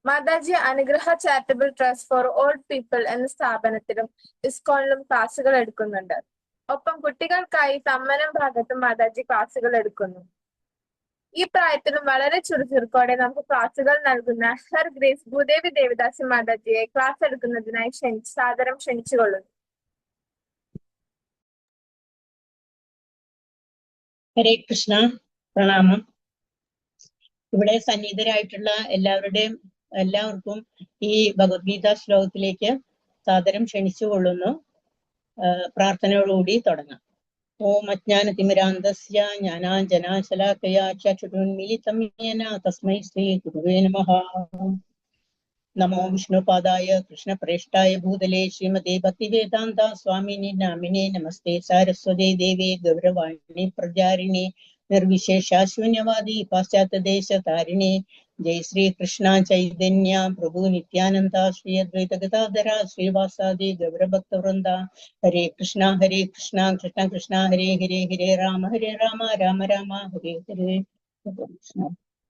മാതാജി അനുഗ്രഹ charitable trust four old people എന്ന സ്ഥാപനത്തിലും ഇസ്കോണിലും ക്ലാസുകൾ എടുക്കുന്നുണ്ട്. ഒപ്പം കുട്ടികൾക്കായി തമ്മനം ഭാഗത്തും മാതാജി ക്ലാസുകൾ എടുക്കുന്നു. ഈ പ്രായത്തിലും വളരെ ചുറുചുറുക്കോടെ നമുക്ക് ക്ലാസുകൾ നൽകുന്ന ഹർ ഗ്രേസ് ഭൂദേവി ദേവിദാസി മാതാജിയെ ക്ലാസ് എടുക്കുന്നതിനായി സാദരം ക്ഷണിച്ചുകൊള്ളുന്നു. ഹരേ കൃഷ്ണ, പ്രണാമം. ഇവിടെ സന്നിഹിതരായിട്ടുള്ള എല്ലാവർക്കും ഈ ഭഗവത്ഗീത ശ്ലോകത്തിലേക്ക് സാദരം ക്ഷണിച്ചുകൊള്ളുന്നു. പ്രാർത്ഥനയോടുകൂടി തുടങ്ങാം. ഓം അജ്ഞാനതിമിരാന്തസ്യ ജ്ഞാനാഞ്ജനാശലാകയാ ചക്ഷുരുന്മിലിതം യേന തസ്മൈ ശ്രീ ഗുരുവേ നമഃ. നമോ വിഷ്ണുപാദായ കൃഷ്ണപ്രേഷ്ഠായ ഭൂതലേ ശ്രീമതേ ഭക്തിവേദാന്ത സ്വാമിനി നാമിനേ നമസ്തേ സാരസ്വതേ ദേവേ ഗൗരവാണി പ്രചാരിണി നിർവിശേഷ ശൂന്യവാദി പാശ്ചാത്യദേശ താരിണി. ജയ് ശ്രീ കൃഷ്ണ ചൈതന്യ പ്രഭു നിത്യാനന്ദ ശ്രീ അദ്വൈത ഗദാധര ശ്രീവാസാദി ഗൗരഭക്തവൃന്ദ. ഹരേ കൃഷ്ണ കൃഷ്ണ കൃഷ്ണ ഹരേ ഹരേ ഹരേ രാമ രാമ രാമ ഹരേ ഹരേ.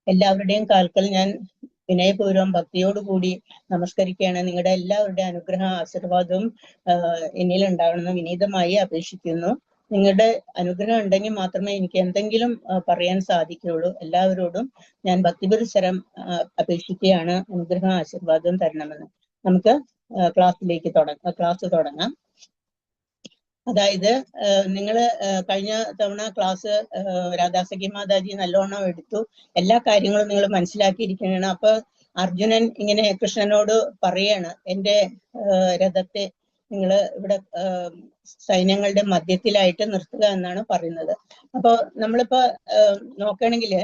എല്ലാവരുടെയും കാൽക്കൽ ഞാൻ വിനയപൂർവ്വം ഭക്തിയോടുകൂടി നമസ്കരിക്കുകയാണ്. നിങ്ങളുടെ എല്ലാവരുടെയും അനുഗ്രഹ ആശീർവാദവും എന്നിൽ ഉണ്ടാകണമെന്ന് വിനീതമായി അപേക്ഷിക്കുന്നു. നിങ്ങളുടെ അനുഗ്രഹം ഉണ്ടെങ്കിൽ മാത്രമേ എനിക്ക് എന്തെങ്കിലും പറയാൻ സാധിക്കുകയുള്ളൂ. എല്ലാവരോടും ഞാൻ ഭക്തിപരിസരം അപേക്ഷിക്കുകയാണ്, അനുഗ്രഹ ആശീർവാദം തരണമെന്ന്. നമുക്ക് ക്ലാസ് തുടങ്ങാം. അതായത് നിങ്ങള് കഴിഞ്ഞ തവണ ക്ലാസ് രാധാസഖി മാതാജി നല്ലോണം എടുത്തു, എല്ലാ കാര്യങ്ങളും നിങ്ങൾ മനസ്സിലാക്കിയിരിക്കുകയാണ്. അപ്പൊ അർജുനൻ ഇങ്ങനെ കൃഷ്ണനോട് പറയാണ്, എന്റെ രഥത്തെ നിങ്ങൾ ഇവിടെ സൈന്യങ്ങളുടെ മധ്യത്തിലായിട്ട് നിർത്തുക എന്നാണ് പറയുന്നത്. അപ്പൊ നമ്മളിപ്പോ നോക്കുകയാണെങ്കില്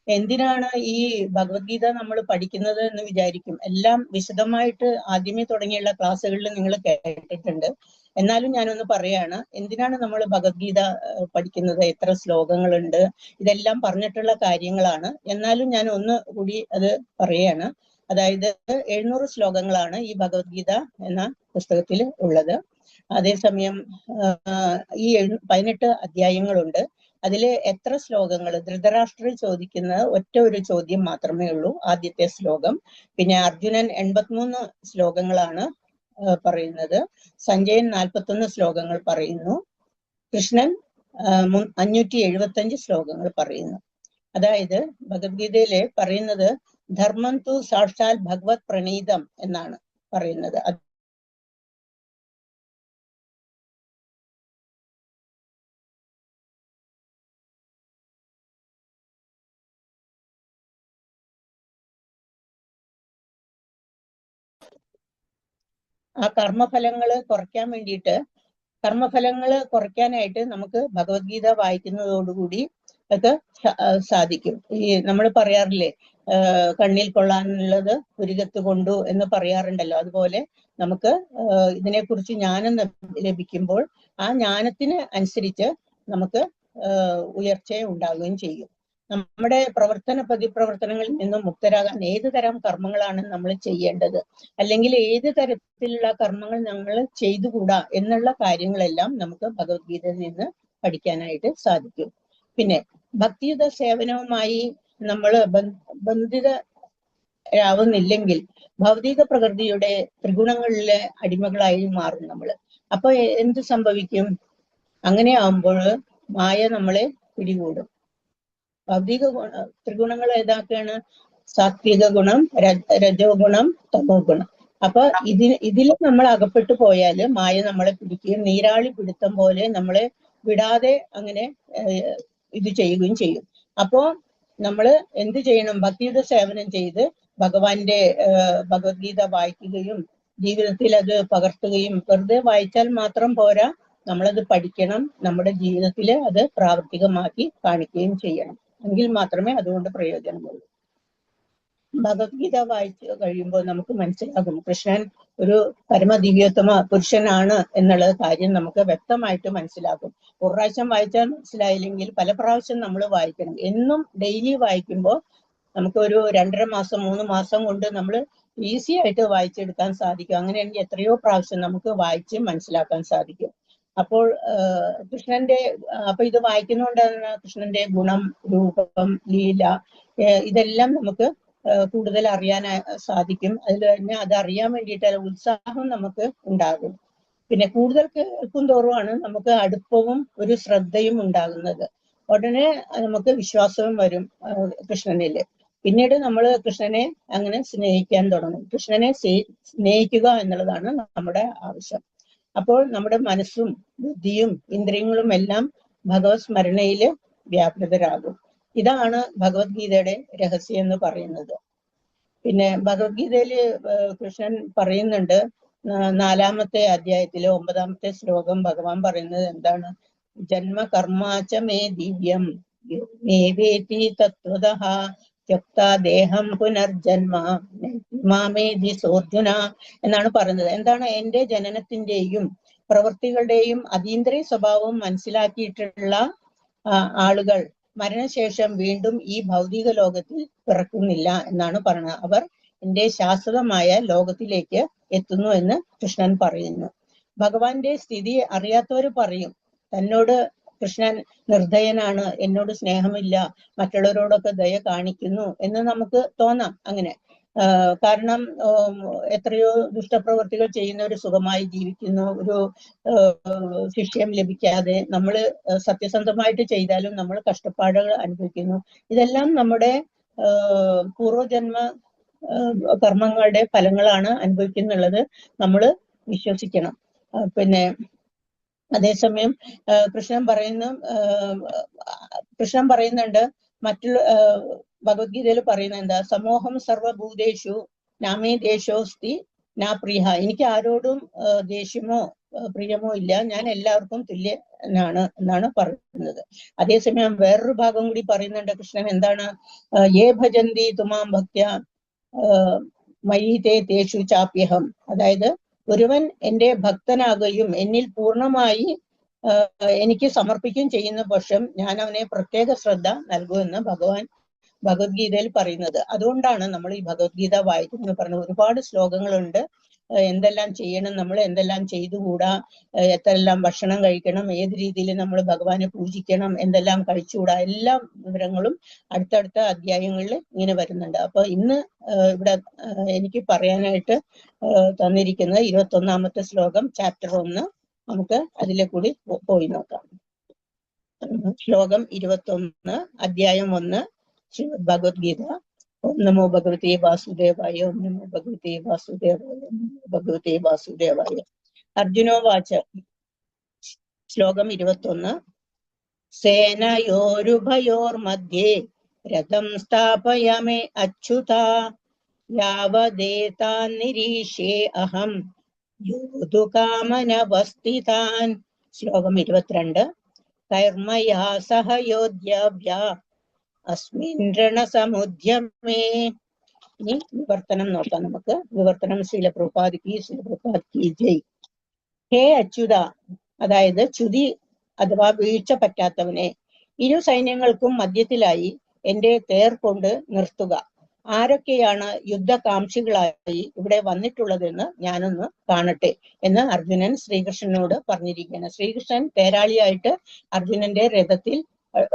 എന്തിനാണ് ഈ ഭഗവത്ഗീത നമ്മൾ പഠിക്കുന്നത് എന്ന് വിചാരിക്കും. എല്ലാം വിശദമായിട്ട് ആദ്യമേ തുടങ്ങിയുള്ള ക്ലാസ്സുകളിൽ നിങ്ങൾ കേട്ടിട്ടുണ്ട്. എന്നാലും ഞാനൊന്ന് പറയാണ്, എന്തിനാണ് നമ്മൾ ഭഗവത്ഗീത പഠിക്കുന്നത്, എത്ര ശ്ലോകങ്ങളുണ്ട്, ഇതെല്ലാം പറഞ്ഞിട്ടുള്ള കാര്യങ്ങളാണ്. എന്നാലും ഞാൻ ഒന്ന് കൂടി അത് പറയാണ്. അതായത് 700 ശ്ലോകങ്ങളാണ് ഈ ഭഗവത്ഗീത എന്ന പുസ്തകത്തിൽ ഉള്ളത്. അതേസമയം ഈ 18 അധ്യായങ്ങളുണ്ട്. അതില് എത്ര ശ്ലോകങ്ങൾ, ധൃതരാഷ്ട്രർ ചോദിക്കുന്ന ഒറ്റ ഒരു ചോദ്യം മാത്രമേ ഉള്ളൂ, ആദ്യത്തെ ശ്ലോകം. പിന്നെ അർജുനൻ 83 ശ്ലോകങ്ങളാണ് പറയുന്നത്. സഞ്ജയൻ 41 ശ്ലോകങ്ങൾ പറയുന്നു. കൃഷ്ണൻ 575 ശ്ലോകങ്ങൾ പറയുന്നു. അതായത് ഭഗവത്ഗീതയില് പറയുന്നത് ധർമ്മം തു സാക്ഷാൽ ഭഗവത് പ്രണീതം എന്നാണ്. പറയുന്നത്. ആ കർമ്മഫലങ്ങള് കുറയ്ക്കാനായിട്ട് നമുക്ക് ഭഗവത്ഗീത വായിക്കുന്നതോടുകൂടി ഒക്കെ സാധിക്കും. ഈ നമ്മൾ പറയാറില്ലേ, കണ്ണിൽ കൊള്ളാനുള്ളത് പുരികത്ത് കൊണ്ടു എന്ന് പറയാറുണ്ടല്ലോ. അതുപോലെ നമുക്ക് ഇതിനെക്കുറിച്ച് ജ്ഞാനം ലഭിക്കുമ്പോൾ ആ ജ്ഞാനത്തിന് അനുസരിച്ച് നമുക്ക് ഉയർച്ച ഉണ്ടാവുകയും ചെയ്യും. നമ്മുടെ പ്രതിപ്രവർത്തനങ്ങളിൽ നിന്നും മുക്തരാകാൻ ഏത് തരം കർമ്മങ്ങളാണ് നമ്മൾ ചെയ്യേണ്ടത്, അല്ലെങ്കിൽ ഏത് തരത്തിലുള്ള കർമ്മങ്ങൾ നമ്മൾ ചെയ്തുകൂടാ എന്നുള്ള കാര്യങ്ങളെല്ലാം നമുക്ക് ഭഗവത്ഗീതയിൽ നിന്ന് പഠിക്കാനായിട്ട് സാധിക്കും. പിന്നെ ഭക്തിയുത സേവനവുമായി നമ്മൾ ബന്ധിതരാവുന്നില്ലെങ്കിൽ ഭൗതിക പ്രകൃതിയുടെ ത്രിഗുണങ്ങളിലെ അടിമകളായി മാറും നമ്മൾ. അപ്പൊ എന്ത് സംഭവിക്കും? അങ്ങനെ ആവുമ്പോൾ മായ നമ്മളെ പിടികൂടും. ഭൗതിക ത്രിഗുണങ്ങൾ ഏതാക്കെയാണ്? സാത്വിക ഗുണം, രജോ ഗുണം, തമോ ഗുണം. അപ്പൊ ഇതിൽ നമ്മൾ അകപ്പെട്ടു പോയാല് മായ നമ്മളെ പിടിക്കുകയും നീരാളി പിടുത്തം പോലെ നമ്മളെ വിടാതെ അങ്ങനെ ഇത് ചെയ്യുകയും ചെയ്യും. അപ്പോ നമ്മള് എന്ത് ചെയ്യണം? ഭക്തിയുത സേവനം ചെയ്ത് ഭഗവാന്റെ ഭഗവത്ഗീത വായിക്കുകയും ജീവിതത്തിൽ അത് പകർത്തുകയും, വെറുതെ വായിച്ചാൽ മാത്രം പോരാ, നമ്മളത് പഠിക്കണം, നമ്മുടെ ജീവിതത്തിൽ അത് പ്രാവർത്തികമാക്കി കാണിക്കുകയും ചെയ്യണം. എങ്കിൽ മാത്രമേ അതുകൊണ്ട് പ്രയോജനമുള്ളൂ. ഭഗവത്ഗീത വായിച്ചു കഴിയുമ്പോൾ നമുക്ക് മനസ്സിലാകും കൃഷ്ണൻ ഒരു പരമദിവ്യോത്തമ പുരുഷനാണ് എന്നുള്ള കാര്യം നമുക്ക് വ്യക്തമായിട്ട് മനസ്സിലാകും. ഒരു പ്രാവശ്യം വായിച്ചാൽ മനസ്സിലായില്ലെങ്കിൽ പല പ്രാവശ്യം നമ്മൾ വായിക്കണം. എന്നും ഡെയിലി വായിക്കുമ്പോൾ നമുക്ക് ഒരു 2.5 മാസം 3 മാസം കൊണ്ട് നമ്മൾ ഈസി ആയിട്ട് വായിച്ചെടുക്കാൻ സാധിക്കും. അങ്ങനെയാണെങ്കിൽ എത്രയോ പ്രാവശ്യം നമുക്ക് വായിച്ച് മനസ്സിലാക്കാൻ സാധിക്കും. അപ്പോൾ അപ്പൊ ഇത് വായിക്കുന്നതുകൊണ്ടാണ് കൃഷ്ണന്റെ ഗുണം, രൂപം, ലീല ഇതെല്ലാം നമുക്ക് കൂടുതൽ അറിയാൻ സാധിക്കും. അതിൽ തന്നെ അത് അറിയാൻ വേണ്ടിയിട്ട് ഉത്സാഹം നമുക്ക് ഉണ്ടാകും. പിന്നെ കൂടുതൽ കേൾക്കും തോറുമാണ് നമുക്ക് അടുപ്പവും ഒരു ശ്രദ്ധയും ഉണ്ടാകുന്നത്. ഉടനെ നമുക്ക് വിശ്വാസവും വരും കൃഷ്ണനില്. പിന്നീട് നമ്മൾ കൃഷ്ണനെ അങ്ങനെ സ്നേഹിക്കാൻ തുടങ്ങും. കൃഷ്ണനെ സ്നേഹിക്കുക എന്നുള്ളതാണ് നമ്മുടെ ആവശ്യം. അപ്പോൾ നമ്മുടെ മനസ്സും ബുദ്ധിയും ഇന്ദ്രിയങ്ങളും എല്ലാം ഭഗവത് സ്മരണയില് വ്യാപൃതരാകും. ഇതാണ് ഭഗവത്ഗീതയുടെ രഹസ്യം എന്ന് പറയുന്നത്. പിന്നെ ഭഗവത്ഗീതയില് കൃഷ്ണൻ പറയുന്നുണ്ട്, 4-ാമത്തെ അധ്യായത്തിലെ 9-ാമത്തെ ശ്ലോകം ഭഗവാൻ പറയുന്നത് എന്താണ്? ജന്മകർമാച മേ ദിവ്യം മേ വേതി തത്വതഃ ത്യക്താ ദേഹം പുനർജന്മ മാമേധി സോർജുന എന്നാണ് പറയുന്നത്. എന്താണ്? എന്റെ ജനനത്തിന്റെയും പ്രവൃത്തികളുടെയും അതീന്ദ്രിയ സ്വഭാവം മനസ്സിലാക്കിയിട്ടുള്ള ആളുകൾ മരണശേഷം വീണ്ടും ഈ ഭൗതിക ലോകത്തിൽ പിറക്കുന്നില്ല എന്നാണ് പറയുന്നത്. അവർ എന്റെ ശാശ്വതമായ ലോകത്തിലേക്ക് എത്തുന്നു എന്ന് കൃഷ്ണൻ പറയുന്നു. ഭഗവാന്റെ സ്ഥിതി അറിയാത്തവർ പറയും, തന്നോട് കൃഷ്ണൻ നിർദയനാണ്, എന്നോട് സ്നേഹമില്ല, മറ്റുള്ളവരോടൊക്കെ ദയ കാണിക്കുന്നു എന്ന് നമുക്ക് തോന്നാം. അങ്ങനെ കാരണം എത്രയോ ദുഷ്ടപ്രവൃത്തികൾ ചെയ്യുന്നവർ സുഖമായി ജീവിക്കുന്നു, ഒരു ശിക്ഷയും ലഭിക്കാതെ. നമ്മൾ സത്യസന്ധമായിട്ട് ചെയ്താലും നമ്മൾ കഷ്ടപ്പാടുകൾ അനുഭവിക്കുന്നു. ഇതെല്ലാം നമ്മുടെ പൂർവജന്മ കർമ്മങ്ങളുടെ ഫലങ്ങളാണ് അനുഭവിക്കുന്നുള്ളത് നമ്മൾ വിശ്വസിക്കണം. പിന്നെ അതേസമയം കൃഷ്ണൻ പറയുന്നുണ്ട്, മറ്റുള്ള ഭഗവത്ഗീതയിൽ പറയുന്നത് എന്താ? സമൂഹം സർവഭൂതേഷു നാമേ ദേശോസ്തി നാ പ്രിയ. എനിക്ക് ആരോടും ദേഷ്യമോ പ്രിയമോ ഇല്ല, ഞാൻ എല്ലാവർക്കും തുല്യനാണ് എന്നാണ് പറയുന്നത്. അതേസമയം വേറൊരു ഭാഗം കൂടി പറയുന്നുണ്ട് കൃഷ്ണൻ. എന്താണ്? യേ ഭജന്തി തുമാം ഭക്ത്യ മയീതേ തേഷു ചാപ്യഹം. അതായത് ഒരുവൻ എന്റെ ഭക്തനാകുകയും എന്നിൽ പൂർണ്ണമായി എനിക്ക് സമർപ്പിക്കുകയും ചെയ്യുന്ന പക്ഷം ഞാൻ അവനെ പ്രത്യേക ശ്രദ്ധ നൽകുമെന്ന് ഭഗവാൻ ഭഗവത്ഗീതയിൽ പറയുന്നത്. അതുകൊണ്ടാണ് നമ്മൾ ഈ ഭഗവത്ഗീത വായിക്കുന്നത്. പറഞ്ഞ ഒരുപാട് ശ്ലോകങ്ങളുണ്ട്. എന്തെല്ലാം ചെയ്യണം, നമ്മൾ എന്തെല്ലാം ചെയ്തുകൂടാ, എത്രയെല്ലാം ഭക്ഷണം കഴിക്കണം, ഏത് രീതിയിൽ നമ്മൾ ഭഗവാനെ പൂജിക്കണം, എന്തെല്ലാം കഴിച്ചുകൂടാ, എല്ലാ വിവരങ്ങളും അടുത്തടുത്ത അധ്യായങ്ങളിൽ ഇങ്ങനെ വരുന്നുണ്ട്. അപ്പൊ ഇന്ന് ഇവിടെ എനിക്ക് പറയാനായിട്ട് തന്നിരിക്കുന്നത് 21-ാമത്തെ ശ്ലോകം, ചാപ്റ്റർ 1. നമുക്ക് അതിലെ കൂടി പോയി നോക്കാം. ശ്ലോകം 21, അധ്യായം 1, ശ്രീമദ് ഭഗവത്ഗീത. ഓം നമോ ഭഗവതേ വാസുദേവായ, ഓം നമോ ഭഗവതേ വാസുദേവായ, ഓം നമോ ഭഗവതേ വാസുദേവായ. അർജുനോവാച. ശ്ലോകം 21. സേനയോരുഭയോർമധ്യേ രഥം സ്ഥാപയാമേ അച്യുതാ യാവദേതാൻ നിരീക്ഷേ അഹം യോധുകാമനവസ്ഥിതാൻ. ശ്ലോകം 22. കർമ്മയാ സഹ യോദ്ധ്യാഭ്യാ അസ്മിൻ രണസമുദ്യമേ. ഇനി വിവർത്തനം നോക്കാം നമുക്ക്. വിവർത്തനം ശ്രീല പ്രഭുപാദ് കി ജയ്. ഹേ അച്യുത, അതായത് ച്യുതി അഥവാ വീഴ്ച പറ്റാത്തവനെ, ഇരു സൈന്യങ്ങൾക്കും മധ്യത്തിലായി എന്റെ തേർ കൊണ്ട് നിർത്തുക. ആരൊക്കെയാണ് യുദ്ധകാംക്ഷികളായി ഇവിടെ വന്നിട്ടുള്ളതെന്ന് ഞാനൊന്ന് കാണട്ടെ എന്ന് അർജുനൻ ശ്രീകൃഷ്ണനോട് പറഞ്ഞിരിക്കുകയാണ്. ശ്രീകൃഷ്ണൻ തേരാളിയായിട്ട് അർജുനന്റെ രഥത്തിൽ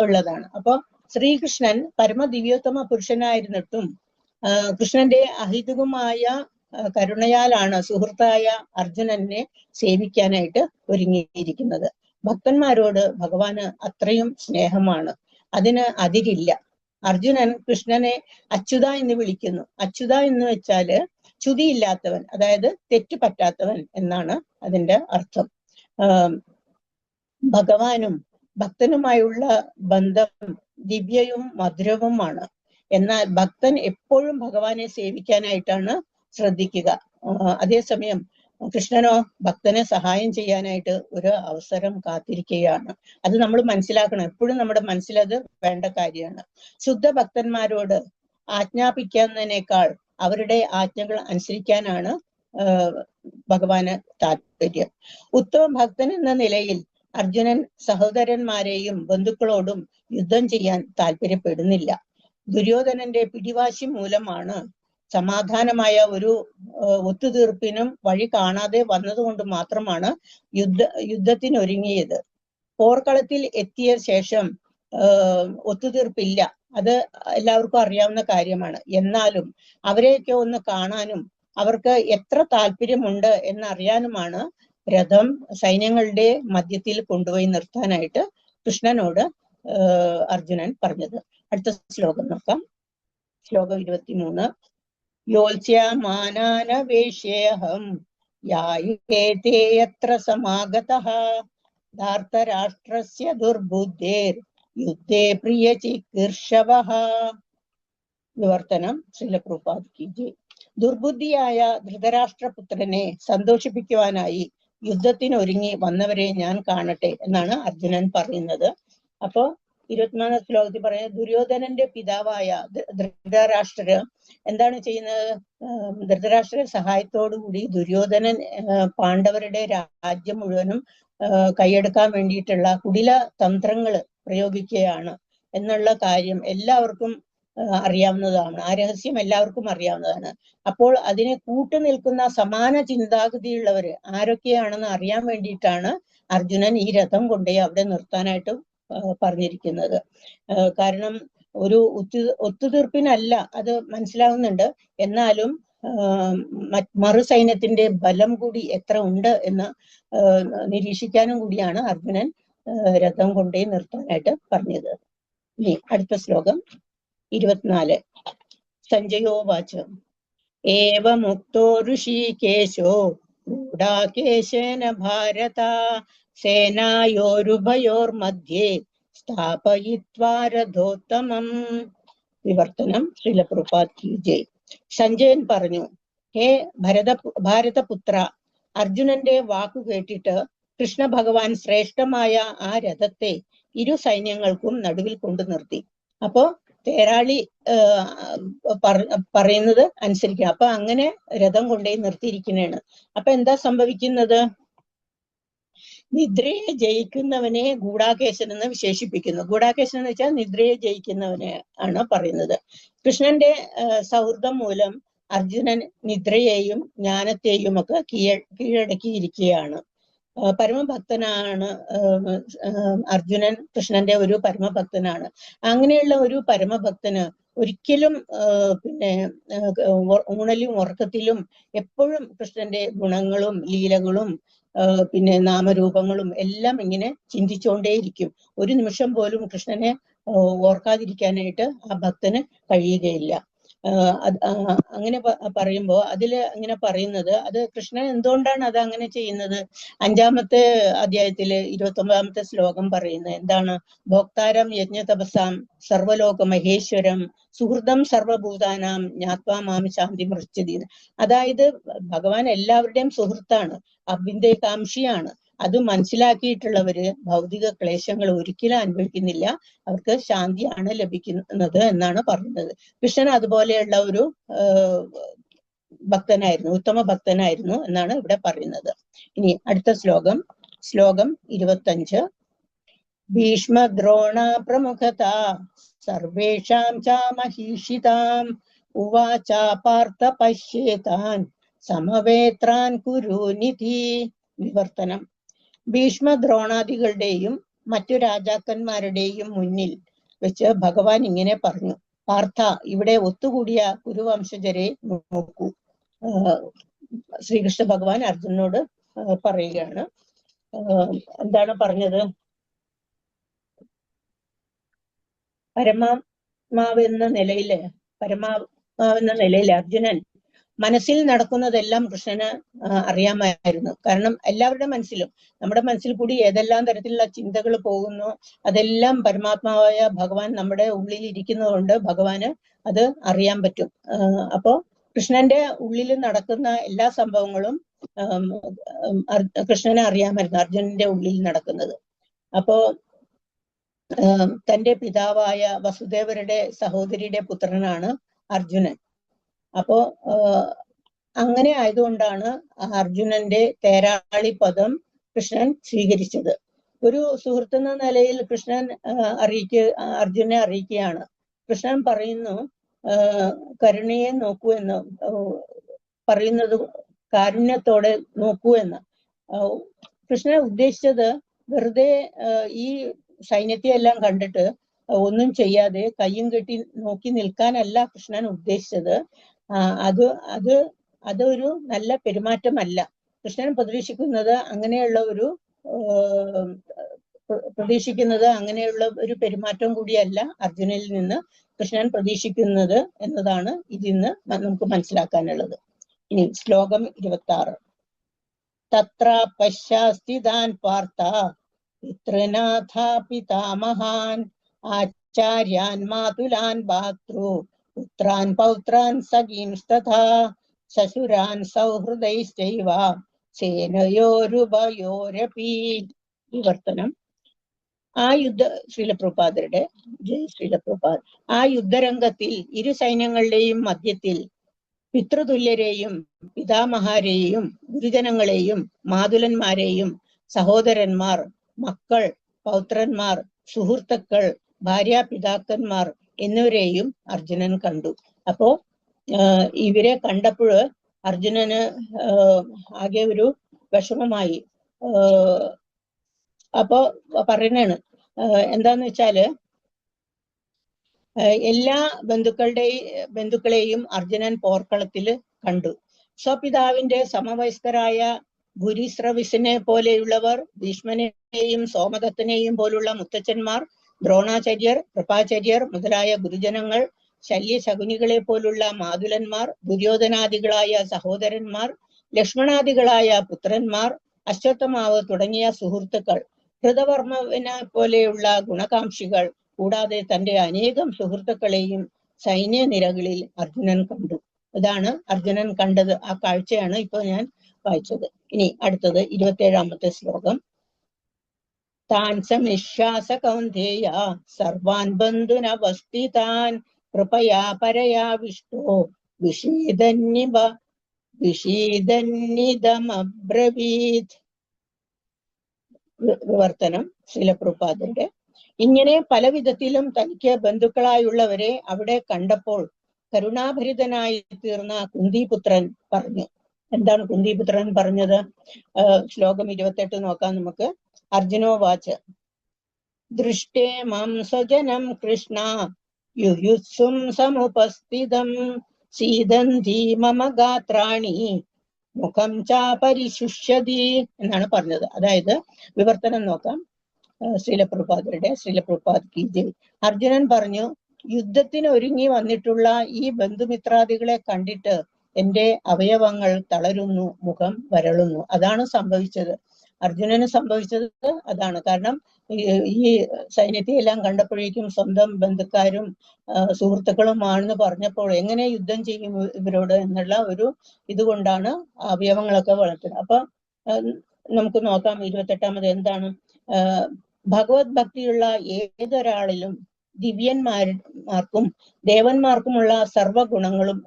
ഉള്ളതാണ്. അപ്പൊ ശ്രീകൃഷ്ണൻ പരമദിവ്യോത്തമ പുരുഷനായിരുന്നിട്ടും കൃഷ്ണന്റെ അഹിതവുമായ കരുണയാലാണ് സുഹൃത്തായ അർജുനനെ സേവിക്കാനായിട്ട് ഒരുങ്ങിയിരിക്കുന്നത്. ഭക്തന്മാരോട് ഭഗവാന് അത്രയും സ്നേഹമാണ്, അതിന് അതിരില്ല. അർജുനൻ കൃഷ്ണനെ അച്യുത എന്ന് വിളിക്കുന്നു. അച്യുത എന്ന് വെച്ചാല് ച്യുതിയില്ലാത്തവൻ, അതായത് തെറ്റ് പറ്റാത്തവൻ എന്നാണ് അതിന്റെ അർത്ഥം. ഭഗവാനും ഭക്തനുമായുള്ള ബന്ധം ദിവ്യവും മധുരവുമാണ്. എന്നാൽ ഭക്തൻ എപ്പോഴും ഭഗവാനെ സേവിക്കാനായിട്ടാണ് ശ്രദ്ധിക്കുക. അതേസമയം കൃഷ്ണനോ ഭക്തനെ സഹായം ചെയ്യാനായിട്ട് ഒരു അവസരം കാത്തിരിക്കുകയാണ്. അത് നമ്മൾ മനസ്സിലാക്കണം. എപ്പോഴും നമ്മുടെ മനസ്സിലത് വേണ്ട കാര്യമാണ്. ശുദ്ധ ഭക്തന്മാരോട് ആജ്ഞാപിക്കുന്നതിനേക്കാൾ അവരുടെ ആജ്ഞകൾ അനുസരിക്കാനാണ് ഭഗവാന് താല്പര്യം. ഉത്തമ ഭക്തൻ എന്ന നിലയിൽ അർജുനൻ സഹോദരന്മാരെയും ബന്ധുക്കളോടും യുദ്ധം ചെയ്യാൻ താല്പര്യപ്പെടുന്നില്ല. ദുര്യോധനന്റെ പിടിവാശി മൂലമാണ് സമാധാനമായ ഒരു ഒത്തുതീർപ്പിനും വഴി കാണാതെ വന്നതുകൊണ്ട് മാത്രമാണ് യുദ്ധത്തിനൊരുങ്ങിയത്. പോർക്കളത്തിൽ എത്തിയ ശേഷം ഒത്തുതീർപ്പില്ല, അത് എല്ലാവർക്കും അറിയാവുന്ന കാര്യമാണ്. എന്നാലും അവരെയൊക്കെ ഒന്ന് കാണാനും അവർക്ക് എത്ര താല്പര്യമുണ്ട് എന്നറിയാനുമാണ് രഥം സൈന്യങ്ങളുടെ മധ്യത്തിൽ കൊണ്ടുപോയി നിർത്താനായിട്ട് കൃഷ്ണനോട് അർജുനൻ പറഞ്ഞത്. അടുത്ത ശ്ലോകം നോക്കാം. ശ്ലോകം 23. യോത്സ്യമാനാനവേശ്യേഹം യായുകേതേ യത്ര സമാഗതഃ ധാർത്തരാഷ്ട്രസ്യ ദുർബുദ്ധേർ യുദ്ധേ പ്രിയചികീർഷവഃ. വിവർത്തനം ശ്രീല പ്രഭുപാദ് കി ജയ്. ദുർബുദ്ധിയായ ധൃതരാഷ്ട്രപുത്രനെ സന്തോഷിപ്പിക്കുവാനായി യുദ്ധത്തിനൊരുങ്ങി വന്നവരെ ഞാൻ കാണട്ടെ എന്നാണ് അർജുനൻ പറയുന്നത്. അപ്പോ 24 ശ്ലോകത്തിൽ പറയുന്നത്, ദുര്യോധനന്റെ പിതാവായ ധൃതരാഷ്ട്രര് എന്താണ് ചെയ്യുന്നത്? ധൃതരാഷ്ട്ര സഹായത്തോടുകൂടി ദുര്യോധനൻ പാണ്ഡവരുടെ രാജ്യം മുഴുവനും കൈയെടുക്കാൻ വേണ്ടിയിട്ടുള്ള കുടില തന്ത്രങ്ങൾ പ്രയോഗിക്കുകയാണ് എന്നുള്ള കാര്യം എല്ലാവർക്കും അറിയാവുന്നതാണ്. ആ രഹസ്യം എല്ലാവർക്കും അറിയാവുന്നതാണ്. അപ്പോൾ അതിനെ കൂട്ടുനിൽക്കുന്ന സമാന ചിന്താഗതിയുള്ളവര് ആരൊക്കെയാണെന്ന് അറിയാൻ വേണ്ടിയിട്ടാണ് അർജുനൻ ഈ രഥം കൊണ്ടുപോയി അവിടെ നിർത്താനായിട്ട് പറഞ്ഞിരിക്കുന്നത്. കാരണം ഒരു ഒത്തുതീർപ്പിനല്ല, അത് മനസ്സിലാവുന്നുണ്ട്. എന്നാലും മറു സൈന്യത്തിന്റെ ബലം കൂടി എത്ര ഉണ്ട് എന്ന് നിരീക്ഷിക്കാനും കൂടിയാണ് അർജുനൻ രഥം കൊണ്ടേ നിർത്താനായിട്ട് പറഞ്ഞത്. ഇനി അടുത്ത ശ്ലോകം 24. സഞ്ജയോവാച. ഏവമുക്തോ ഋഷികേശോ ഗൂഢാകേശേന ഭാരത സേനായോരുഭയോർമധ്യേ സ്ഥാപയിത്വാ രഥോത്തമം. വിവർത്തനം ശ്രീല പ്രഭുപാദ് കി ജയ്. സഞ്ജയൻ പറഞ്ഞു, ഹേ ഭാരതപുത്ര, അർജുനന്റെ വാക്കു കേട്ടിട്ട് കൃഷ്ണ ഭഗവാൻ ശ്രേഷ്ഠമായ ആ രഥത്തെ ഇരു സൈന്യങ്ങൾക്കും നടുവിൽ കൊണ്ടു നിർത്തി. അപ്പോ തേരാളി പറയുന്നത് അനുസരിക്കണം. അപ്പൊ അങ്ങനെ രഥം കൊണ്ടുപോയി നിർത്തിയിരിക്കുന്നതാണ്. അപ്പൊ എന്താ സംഭവിക്കുന്നത്? നിദ്രയെ ജയിക്കുന്നവനെ ഗൂഢാകേശൻ എന്ന് വിശേഷിപ്പിക്കുന്നു. ഗൂഢാകേശൻ എന്ന് വെച്ചാൽ നിദ്രയെ ജയിക്കുന്നവനെ ആണ് പറയുന്നത്. കൃഷ്ണന്റെ സൗഹൃദം മൂലം അർജുനൻ നിദ്രയെയും ജ്ഞാനത്തെയും ഒക്കെ കീഴടക്കിയിരിക്കുകയാണ്. പരമഭക്തനാണ് അർജുനൻ. കൃഷ്ണന്റെ ഒരു പരമഭക്തനാണ്. അങ്ങനെയുള്ള ഒരു പരമഭക്തന് ഒരിക്കലും ഊണലും ഉറക്കത്തിലും എപ്പോഴും കൃഷ്ണന്റെ ഗുണങ്ങളും ലീലകളും നാമരൂപങ്ങളും എല്ലാം ഇങ്ങനെ ചിന്തിച്ചുകൊണ്ടേയിരിക്കും. ഒരു നിമിഷം പോലും കൃഷ്ണനെ ഓർക്കാതിരിക്കാനായിട്ട് ആ ഭക്തന് കഴിയുകയില്ല. അങ്ങനെ പറയുമ്പോൾ അതില് അങ്ങനെ പറയുന്നത്, അത് കൃഷ്ണൻ എന്തുകൊണ്ടാണ് അത് അങ്ങനെ ചെയ്യുന്നത്? 5-ാമത്തെ അധ്യായത്തില് 29-ാമത്തെ ശ്ലോകം പറയുന്നത് എന്താണ്? ഭോക്താരം യജ്ഞതപസാം സർവലോക മഹേശ്വരം സുഹൃതം സർവഭൂതാനാം ജ്ഞാത്വാ മാം ശാന്തി മൃച്ഛതി. അതായത് ഭഗവാൻ എല്ലാവരുടെയും സുഹൃത്താണ്, അഭ്യുദയകാംക്ഷിയാണ്. അത് മനസ്സിലാക്കിയിട്ടുള്ളവര് ഭൗതിക ക്ലേശങ്ങൾ ഒരിക്കലും അനുഭവിക്കുന്നില്ല, അവർക്ക് ശാന്തിയാണ് ലഭിക്കുന്നത് എന്നാണ് പറയുന്നത്. കൃഷ്ണൻ അതുപോലെയുള്ള ഒരു ഭക്തനായിരുന്നു, ഉത്തമ ഭക്തനായിരുന്നു എന്നാണ് ഇവിടെ പറയുന്നത്. ഇനി അടുത്ത ശ്ലോകം 25. ഭീഷ്മദ്രോണ പ്രമുഖത സർവേഷാം ച മഹീഷിതാം ഉവാച പാർത്ഥ പശ്യേതാൻ സമവേത്രാൻ കുരുനിധി. വിവർത്തനം. ഭീഷ്മദ്രോണാദികളുടെയും മറ്റു രാജാക്കന്മാരുടെയും മുന്നിൽ വെച്ച് ഭഗവാൻ ഇങ്ങനെ പറഞ്ഞു: പാർത്ഥ, ഇവിടെ ഒത്തുകൂടിയ കുരുവംശജരെ നോക്കൂ. ശ്രീകൃഷ്ണ ഭഗവാൻ അർജുനനോട് പറയുകയാണ്. എന്താണ് പറഞ്ഞത്? പരമാത്മാവെന്ന നിലയിൽ അർജുനൻ മനസ്സിൽ നടക്കുന്നതെല്ലാം കൃഷ്ണന് അറിയാമായിരുന്നു. കാരണം എല്ലാവരുടെ മനസ്സിലും, നമ്മുടെ മനസ്സിൽ കൂടി ഏതെല്ലാം തരത്തിലുള്ള ചിന്തകൾ പോകുന്നു അതെല്ലാം പരമാത്മാവായ ഭഗവാൻ നമ്മുടെ ഉള്ളിൽ ഇരിക്കുന്നതുകൊണ്ട് ഭഗവാന് അത് അറിയാൻ പറ്റും. അപ്പോ കൃഷ്ണന്റെ ഉള്ളിൽ നടക്കുന്ന എല്ലാ സംഭവങ്ങളും കൃഷ്ണനെ അറിയാമായിരുന്നു, അർജുനന്റെ ഉള്ളിൽ നടക്കുന്നത്. അപ്പോ തന്റെ പിതാവായ വസുദേവരുടെ സഹോദരിയുടെ പുത്രനാണ് അർജുനൻ. അപ്പോ അങ്ങനെ ആയതുകൊണ്ടാണ് അർജുനന്റെ തേരാളി പദം കൃഷ്ണൻ സ്വീകരിച്ചത്. ഒരു സുഹൃത്തെന്ന നിലയിൽ കൃഷ്ണൻ അർജുനെ അറിയിക്കുകയാണ്. കൃഷ്ണൻ പറയുന്നു, കരുണയെ നോക്കൂ എന്ന് പറയുന്നത്, കാരുണ്യത്തോടെ നോക്കൂ എന്ന്. കൃഷ്ണൻ ഉദ്ദേശിച്ചത് വെറുതെ ഈ സൈന്യത്തെ എല്ലാം കണ്ടിട്ട് ഒന്നും ചെയ്യാതെ കയ്യും കെട്ടി നോക്കി നിൽക്കാനല്ല കൃഷ്ണൻ ഉദ്ദേശിച്ചത്. അതൊരു നല്ല പെരുമാറ്റമല്ല. കൃഷ്ണൻ പ്രതീക്ഷിക്കുന്നത് അങ്ങനെയുള്ള ഒരു പെരുമാറ്റം കൂടിയല്ല അർജുനനിൽ നിന്ന് കൃഷ്ണൻ പ്രതീക്ഷിക്കുന്നത് എന്നതാണ് ഇതിൽ നിന്ന് നമുക്ക് മനസ്സിലാക്കാനുള്ളത്. ഇനി ശ്ലോകം 26. തത്ര പശ്യാസ്തിതാൻ പാർത്ഥ പിതൃനാഥ പിതാമഹാൻ ആചാര്യാൻ മാതുലാൻ ഭാതൃ പുത്രാൻ പൗത്രാൻ സഖീംസ്തഥാ ശശുരാൻ സൗഹൃദൈശ്ചൈവ സേനയോരുഭയോരപി. വിവർത്തനം. ശ്രീലപ്രഭുപാദരുടെ ജയ് ശ്രീലപ്രഭുപാദ്. ആ യുദ്ധരംഗത്തിൽ ഇരു സൈന്യങ്ങളുടെയും മധ്യത്തിൽ പിതൃതുല്യരെയും പിതാമഹാരെയും ഗുരുജനങ്ങളെയും മാതുലന്മാരെയും സഹോദരന്മാർ, മക്കൾ, പൗത്രന്മാർ, സുഹൃത്തുക്കൾ, ഭാര്യാപിതാക്കന്മാർ എന്നിവരെയും അർജുനൻ കണ്ടു. അപ്പോ ഇവരെ കണ്ടപ്പോൾ അർജുനന് ആകെ ഒരു വിഷമമായി. അപ്പോ പറയുന്നതാണ് എന്താന്ന് വെച്ചാല്, എല്ലാ ബന്ധുക്കളെയും അർജുനൻ പോർക്കളത്തിൽ കണ്ടു. സ്വപിതാവിന്റെ സമവയസ്കരായ ഭൂരിശ്രവിസിനെ പോലെയുള്ളവർ, ഭീഷ്മനെയും സോമദത്തനെയും പോലുള്ള മുത്തച്ഛന്മാർ, ദ്രോണാചാര്യർ, കൃപാചാര്യർ മുതലായ ഗുരുജനങ്ങൾ, ശല്യശകുനികളെ പോലുള്ള മാതുലന്മാർ, ദുര്യോധനാദികളായ സഹോദരന്മാർ, ലക്ഷ്മണാദികളായ പുത്രന്മാർ, അശ്വത്ഥമാവ് തുടങ്ങിയ സുഹൃത്തുക്കൾ, കൃതവർമ്മവിനെ പോലെയുള്ള ഗുണകാംക്ഷികൾ, കൂടാതെ തന്റെ അനേകം സുഹൃത്തുക്കളെയും സൈന്യനിരകളിൽ അർജുനൻ കണ്ടു. ഇതാണ് അർജുനൻ കണ്ടത്. ആ കാഴ്ചയാണ് ഇപ്പോൾ ഞാൻ വായിച്ചത്. ഇനി അടുത്തത് 27-ാമത്തെ ശ്ലോകം. താൻ സമിശ്വാസ കൗന്ദേയ സർവാൻ ബന്ധുനവസ്ഥിതാൻ കൃപയാ പരയാ വിഷ്ണു വിഷീദന്നിതമബ്രവീത്. വിവർത്തനം ശ്രീലപ്രഭുപാദരുടെ. ഇങ്ങനെ പല വിധത്തിലും തനിക്ക് ബന്ധുക്കളായുള്ളവരെ അവിടെ കണ്ടപ്പോൾ കരുണാഭരിതനായി തീർന്ന കുന്തിപുത്രൻ പറഞ്ഞു. എന്താണ് കുന്തിപുത്രൻ പറഞ്ഞത്? ശ്ലോകം 28 നോക്കാം നമുക്ക്. അർജുനോവാച ദൃഷ്ടേ മാം സ്വജനം കൃഷ്ണ യുയുത്സും സമുപസ്ഥിതം സീദന്തി മമ ഗാത്രാണി മുഖം ചാ പരിശുഷ്യതി എന്നാണ് പറഞ്ഞത്. അതായത് വിവർത്തനം നോക്കാം ശ്രീലപ്രഭുപാദരുടെ. ശ്രീലപ്രഭുപാദ് കി ജയ്. അർജുനൻ പറഞ്ഞു, യുദ്ധത്തിന് ഒരുങ്ങി വന്നിട്ടുള്ള ഈ ബന്ധുമിത്രാദികളെ കണ്ടിട്ട് എന്റെ അവയവങ്ങൾ തളരുന്നു, മുഖം വരളുന്നു. അതാണ് സംഭവിച്ചത്. അർജുനന് സംഭവിച്ചത് അതാണ്. കാരണം ഈ സൈന്യത്തെ എല്ലാം കണ്ടപ്പോഴേക്കും സ്വന്തം ബന്ധുക്കാരും സുഹൃത്തുക്കളുമാണെന്ന് പറഞ്ഞപ്പോൾ എങ്ങനെ യുദ്ധം ചെയ്യും ഇവരോട് എന്നുള്ള ഒരു ഇതുകൊണ്ടാണ് അവയവങ്ങളൊക്കെ വളർത്തുന്നത്. അപ്പൊ നമുക്ക് നോക്കാം 28ാമത് എന്താണ്. ഭഗവത് ഭക്തിയുള്ള ഏതൊരാളിലും ദിവ്യന്മാർക്കും ദേവന്മാർക്കുമുള്ള സർവ്വഗുണങ്ങളും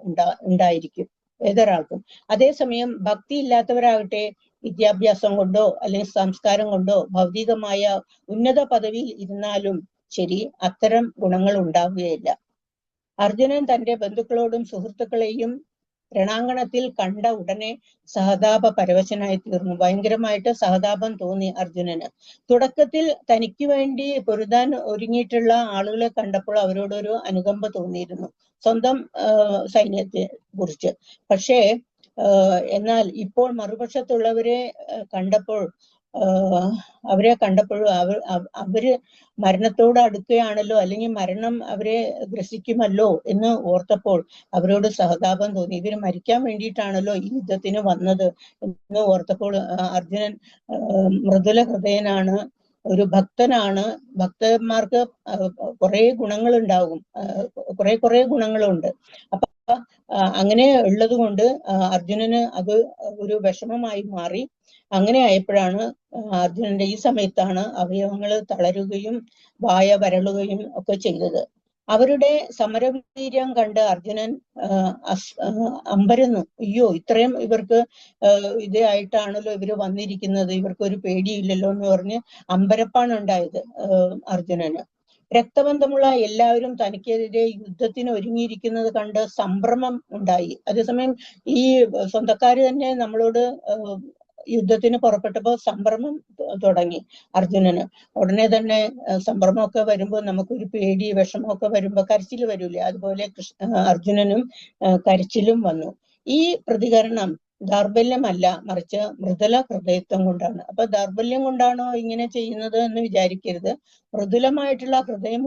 ഉണ്ടായിരിക്കും ഏതൊരാൾക്കും. അതേസമയം ഭക്തി ഇല്ലാത്തവരാകട്ടെ വിദ്യാഭ്യാസം കൊണ്ടോ അല്ലെങ്കിൽ സംസ്കാരം കൊണ്ടോ ഭൗതികമായ ഉന്നത പദവിയിൽ ഇരുന്നാലും ശരി അത്തരം ഗുണങ്ങൾ ഉണ്ടാവുകയില്ല. അർജുനൻ തന്റെ ബന്ധുക്കളോടും സുഹൃത്തുക്കളെയും രണാങ്കണത്തിൽ കണ്ട ഉടനെ സഹതാപ പരവശനായി തീർന്നു. ഭയങ്കരമായിട്ട് സഹതാപം തോന്നി അർജുനന്. തുടക്കത്തിൽ തനിക്ക് വേണ്ടി പൊരുതാൻ ഒരുങ്ങിയിട്ടുള്ള ആളുകളെ കണ്ടപ്പോൾ അവരോടൊരു അനുകമ്പ തോന്നിയിരുന്നു, സ്വന്തം സൈന്യത്തെ കുറിച്ച്. പക്ഷേ എന്നാൽ ഇപ്പോൾ മറുപക്ഷത്തുള്ളവരെ കണ്ടപ്പോൾ അവര് മരണത്തോട് അടുക്കുകയാണല്ലോ, അല്ലെങ്കിൽ മരണം അവരെ ഗ്രസിക്കുമല്ലോ എന്ന് ഓർത്തപ്പോൾ അവരോട് സഹതാപം തോന്നി. ഇവര് മരിക്കാൻ വേണ്ടിയിട്ടാണല്ലോ ഈ യുദ്ധത്തിന് വന്നത് എന്ന് ഓർത്തപ്പോൾ അർജുനൻ മൃദുല ഹൃദയനാണ്, ഒരു ഭക്തനാണ്. ഭക്തന്മാർക്ക് കുറെ ഗുണങ്ങളുണ്ടാകും, കുറെ ഗുണങ്ങളുണ്ട്. അപ്പൊ അങ്ങനെ ഉള്ളത് കൊണ്ട് അർജുനന് അത് ഒരു വിഷമമായി മാറി. അങ്ങനെ ആയപ്പോഴാണ് അർജുനന്റെ ഈ സമയത്താണ് അവയവങ്ങൾ തളരുകയും വായ വരളുകയും ഒക്കെ ചെയ്തത്. അവരുടെ സമരവീര്യം കണ്ട് അർജുനൻ അമ്പരന്നു. അയ്യോ, ഇത്രയും ഇവർക്ക് ഇതായിട്ടാണല്ലോ ഇവര് വന്നിരിക്കുന്നത്, ഇവർക്ക് ഒരു പേടിയില്ലല്ലോ എന്ന് പറഞ്ഞ് അമ്പരപ്പാണ് ഉണ്ടായത് അർജുനന്. രക്തബന്ധമുള്ള എല്ലാവരും തനിക്കെതിരെ യുദ്ധത്തിന് ഒരുങ്ങിയിരിക്കുന്നത് കണ്ട് സംഭ്രമം ഉണ്ടായി. അതേസമയം ഈ സ്വന്തക്കാര് തന്നെ നമ്മളോട് യുദ്ധത്തിന് പുറപ്പെട്ടപ്പോൾ സംഭ്രമം തുടങ്ങി അർജുനന്. ഉടനെ തന്നെ സംഭ്രമമൊക്കെ വരുമ്പോൾ നമുക്കൊരു പേടി വിഷമമൊക്കെ വരുമ്പോൾ കരച്ചിൽ വരൂലേ, അതുപോലെ അർജുനനും കരച്ചിലും വന്നു. ഈ പ്രതികരണം ദൗർബല്യമല്ല, മറിച്ച് മൃദുല ഹൃദയത്വം കൊണ്ടാണ്. അപ്പൊ ദൗർബല്യം കൊണ്ടാണോ ഇങ്ങനെ ചെയ്യുന്നത് എന്ന് വിചാരിക്കരുത്. മൃദുലമായിട്ടുള്ള ഹൃദയം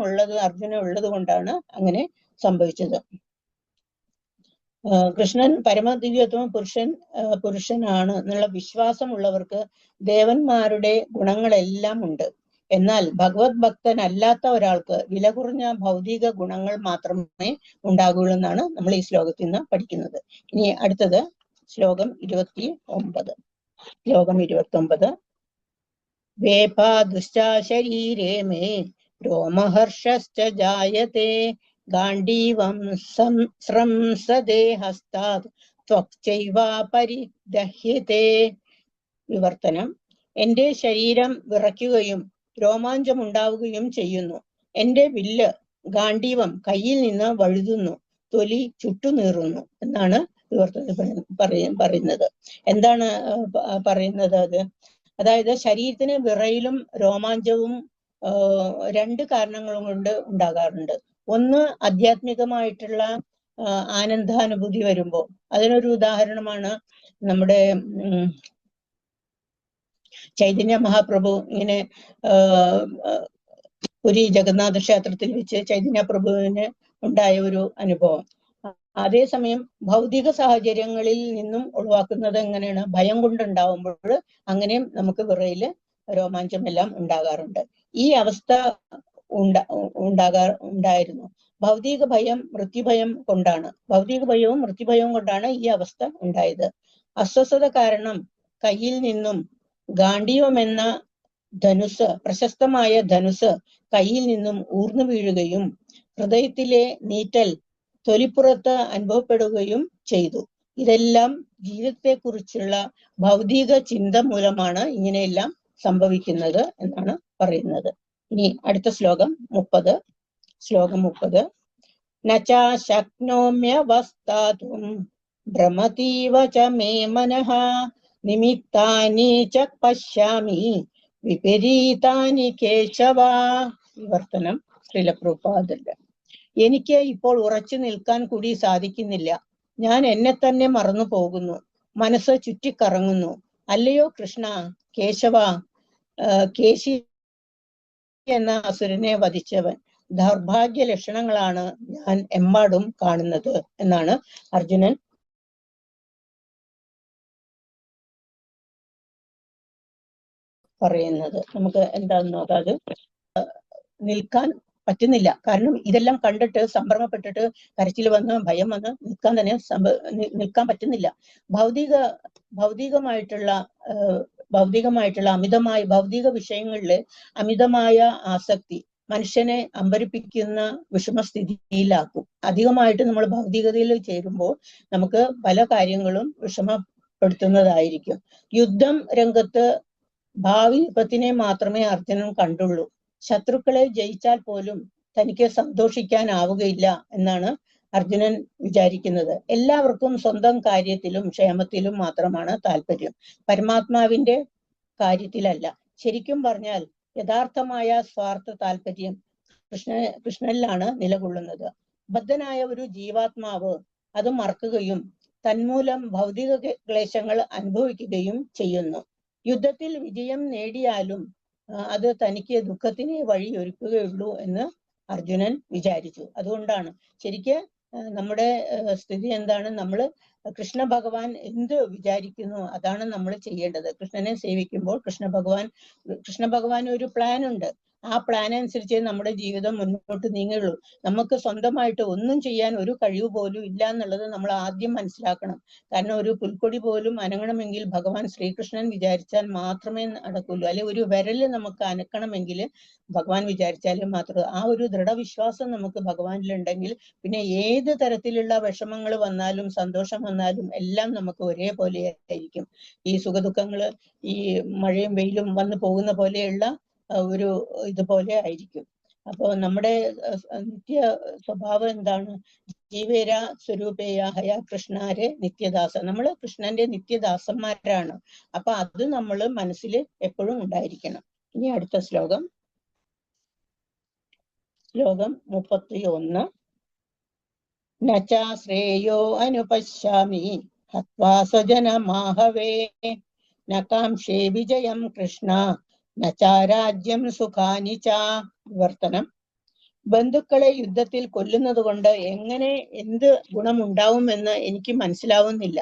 അർജുന ഉള്ളത് കൊണ്ടാണ് അങ്ങനെ സംഭവിച്ചത്. കൃഷ്ണൻ പരമദിവ്യത്വം പുരുഷനാണ് എന്നുള്ള വിശ്വാസമുള്ളവർക്ക് ദേവന്മാരുടെ ഗുണങ്ങളെല്ലാം ഉണ്ട്. എന്നാൽ ഭഗവത് ഭക്തനല്ലാത്ത ഒരാൾക്ക് വില കുറഞ്ഞ ഭൗതിക ഗുണങ്ങൾ മാത്രമേ ഉണ്ടാകുള്ളൂ എന്നാണ് നമ്മൾ ഈ ശ്ലോകത്തിൽ നിന്ന് പഠിക്കുന്നത്. ഇനി അടുത്തത് ശ്ലോകം 29. ശ്ലോകം 29. വേപാദുശ്ച ശരീരേ മേ രോമഹർഷശ്ച ജായത്തെ ഗാണ്ഡീവം സംസ്രംസദേ ഹസ്താത് ത്വക്ചൈവ പരിദഹ്യത്തെ. വിവർത്തനം. എന്റെ ശരീരം വിറയ്ക്കുകയും രോമാഞ്ചമുണ്ടാവുകയും ചെയ്യുന്നു. എന്റെ വില്ല് ഗാണ്ഡീവം കയ്യിൽ നിന്ന് വഴുതുന്നു, തൊലി ചുട്ടുനീറുന്നു എന്നാണ് വിവർത്തനത്തിൽ പറയുന്നത്. എന്താണ് പറയുന്നത് അത്? അതായത് ശരീരത്തിന് വിറയലും രോമാഞ്ചവും രണ്ട് കാരണങ്ങൾ കൊണ്ട് ഉണ്ടാകാറുണ്ട്. ഒന്ന് ആധ്യാത്മികമായിട്ടുള്ള ആനന്ദാനുഭൂതി വരുമ്പോൾ, അതിനൊരു ഉദാഹരണമാണ് നമ്മുടെ ചൈതന്യ മഹാപ്രഭു ഇങ്ങനെ പുരി ജഗന്നാഥ ക്ഷേത്രത്തിൽ വെച്ച് ചൈതന്യ പ്രഭുവിന് ഉണ്ടായ ഒരു അനുഭവം. അതേസമയം ഭൗതിക സാഹചര്യങ്ങളിൽ നിന്നും ഒഴിവാക്കുന്നത് എങ്ങനെയാണ്? ഭയം കൊണ്ടുണ്ടാവുമ്പോൾ അങ്ങനെയും നമുക്ക് വിറയില് രോമാഞ്ചം എല്ലാം ഉണ്ടാകാറുണ്ട്. ഈ അവസ്ഥ ഉണ്ടായിരുന്നു. ഭൗതിക ഭയം മൃത്യുഭയം കൊണ്ടാണ്, ഭൗതിക ഭയവും മൃത്യുഭയവും കൊണ്ടാണ് ഈ അവസ്ഥ ഉണ്ടായത്. അസ്വസ്ഥത കാരണം കയ്യിൽ നിന്നും ഗാണ്ഡീവം എന്ന ധനുസ്, പ്രശസ്തമായ ധനുസ് കയ്യിൽ നിന്നും ഊർന്നു വീഴുകയും ഹൃദയത്തിലെ നീറ്റൽ തൊലിപ്പുറത്ത് അനുഭവപ്പെടുകയും ചെയ്തു. ഇതെല്ലാം ജീവിതത്തെക്കുറിച്ചുള്ള ഭൗതിക ചിന്ത മൂലമാണ് ഇങ്ങനെയെല്ലാം സംഭവിക്കുന്നത് എന്നാണ് പറയുന്നത്. ഇനി അടുത്ത ശ്ലോകം 30. ശ്ലോകം 30. നചാ ശക്നോമ്യവസ്ഥാതും ഭ്രമതീവ ച മേ മനഃ നിമിത്താനി ച പശ്യാമി വിപരീതാനി കേശവ. വിവർത്തനം. ശ്രീല പ്രഭുപാദന്റെ. എനിക്ക് ഇപ്പോൾ ഉറച്ചു നിൽക്കാൻ കൂടി സാധിക്കുന്നില്ല. ഞാൻ എന്നെ തന്നെ മറന്നു പോകുന്നു, മനസ്സ് ചുറ്റിക്കറങ്ങുന്നു. അല്ലയോ കൃഷ്ണ, കേശവ, കേശി എന്ന അസുരനെ വധിച്ചവൻ, ദൗർഭാഗ്യ ലക്ഷണങ്ങളാണ് ഞാൻ എമ്പാടും കാണുന്നത് എന്നാണ് അർജുനൻ പറയുന്നത്. നമുക്ക് എന്താന്ന് നോക്കാം. അത് നിൽക്കാൻ പറ്റുന്നില്ല. കാരണം ഇതെല്ലാം കണ്ടിട്ട് സംഭ്രമപ്പെട്ടിട്ട് കരച്ചിൽ വന്ന് ഭയം വന്ന് നിൽക്കാൻ തന്നെ നിൽക്കാൻ പറ്റുന്നില്ല. ഭൗതികമായിട്ടുള്ള ഭൗതിക വിഷയങ്ങളിൽ അമിതമായ ആസക്തി മനുഷ്യനെ അമ്പരിപ്പിക്കുന്ന വിഷമസ്ഥിതിയിലാക്കും. അധികമായിട്ട് നമ്മൾ ഭൗതികതയിൽ ചേരുമ്പോൾ നമുക്ക് പല കാര്യങ്ങളും വിഷമപ്പെടുത്തുന്നതായിരിക്കും. യുദ്ധം രംഗത്ത് ഭാവി വിപത്തിനെ മാത്രമേ അർജുനൻ കണ്ടുള്ളൂ. ശത്രുക്കളെ ജയിച്ചാൽ പോലും തനിക്ക് സന്തോഷിക്കാനാവുകയില്ല എന്നാണ് അർജുനൻ വിചാരിക്കുന്നത്. എല്ലാവർക്കും സ്വന്തം കാര്യത്തിലും ക്ഷേമത്തിലും മാത്രമാണ് താല്പര്യം, പരമാത്മാവിന്റെ കാര്യത്തിലല്ല. ശരിക്കും പറഞ്ഞാൽ യഥാർത്ഥമായ സ്വാർത്ഥ താല്പര്യം കൃഷ്ണനിലാണ് നിലകൊള്ളുന്നത്. ബദ്ധനായ ഒരു ജീവാത്മാവ് അത് മറക്കുകയും തന്മൂലം ഭൗതിക ക്ലേശങ്ങൾ അനുഭവിക്കുകയും ചെയ്യുന്നു. യുദ്ധത്തിൽ വിജയം നേടിയാലും അത് തനിക്ക് ദുഃഖത്തിന് വഴിയൊരുക്കുകയുള്ളൂ എന്ന് അർജുനൻ വിചാരിച്ചു. അതുകൊണ്ടാണ് ശരിക്ക് നമ്മുടെ സ്ഥിതി എന്താണ്? നമ്മൾ കൃഷ്ണ ഭഗവാൻ എന്ത് വിചാരിക്കുന്നു അതാണ് നമ്മൾ ചെയ്യേണ്ടത്. കൃഷ്ണനെ സേവിക്കുമ്പോൾ കൃഷ്ണ ഭഗവാൻ ഒരു പ്ലാൻ ഉണ്ട്. ആ പ്ലാൻ അനുസരിച്ച് നമ്മുടെ ജീവിതം മുന്നോട്ട് നീങ്ങുള്ളൂ. നമുക്ക് സ്വന്തമായിട്ട് ഒന്നും ചെയ്യാൻ ഒരു കഴിവ് പോലും ഇല്ല എന്നുള്ളത് നമ്മൾ ആദ്യം മനസ്സിലാക്കണം. കാരണം ഒരു പുൽക്കൊടി പോലും അനങ്ങണമെങ്കിൽ ഭഗവാൻ ശ്രീകൃഷ്ണൻ വിചാരിച്ചാൽ മാത്രമേ നടക്കുള്ളൂ. അല്ലെ ഒരു വിരല് നമുക്ക് അനക്കണമെങ്കിൽ ഭഗവാൻ വിചാരിച്ചാലും മാത്രമേ. ആ ഒരു ദൃഢവിശ്വാസം നമുക്ക് ഭഗവാനിലുണ്ടെങ്കിൽ പിന്നെ ഏത് തരത്തിലുള്ള വിഷമങ്ങൾ വന്നാലും സന്തോഷം വന്നാലും എല്ലാം നമുക്ക് ഒരേപോലെ ആയിരിക്കും. ഈ സുഖദുഃഖങ്ങള് ഈ മഴയും വെയിലും വന്നു പോകുന്ന പോലെയുള്ള ഒരു ഇതുപോലെ ആയിരിക്കും. അപ്പോ നമ്മുടെ നിത്യ സ്വഭാവം എന്താണ്? ജീവേര സ്വരൂപേയ ഹയ കൃഷ്ണാരെ നിത്യദാസ. നമ്മൾ കൃഷ്ണന്റെ നിത്യദാസന്മാരാണ്. അപ്പൊ അത് നമ്മൾ മനസ്സിൽ എപ്പോഴും ഉണ്ടായിരിക്കണം. ഇനി അടുത്ത ശ്ലോകം 31. നചാശ്രേയോ അനുപശ്യാമി ഹത്വാ സ്വജനമാഹവേ ന കാംക്ഷേ വിജയം കൃഷ്ണ നചാരാജ്യം സുഖാനി ച. വിവർത്തനം: ബന്ധുക്കളെ യുദ്ധത്തിൽ കൊല്ലുന്നത് കൊണ്ട് എന്ത് ഗുണമുണ്ടാവുമെന്ന് എനിക്ക് മനസ്സിലാവുന്നില്ല.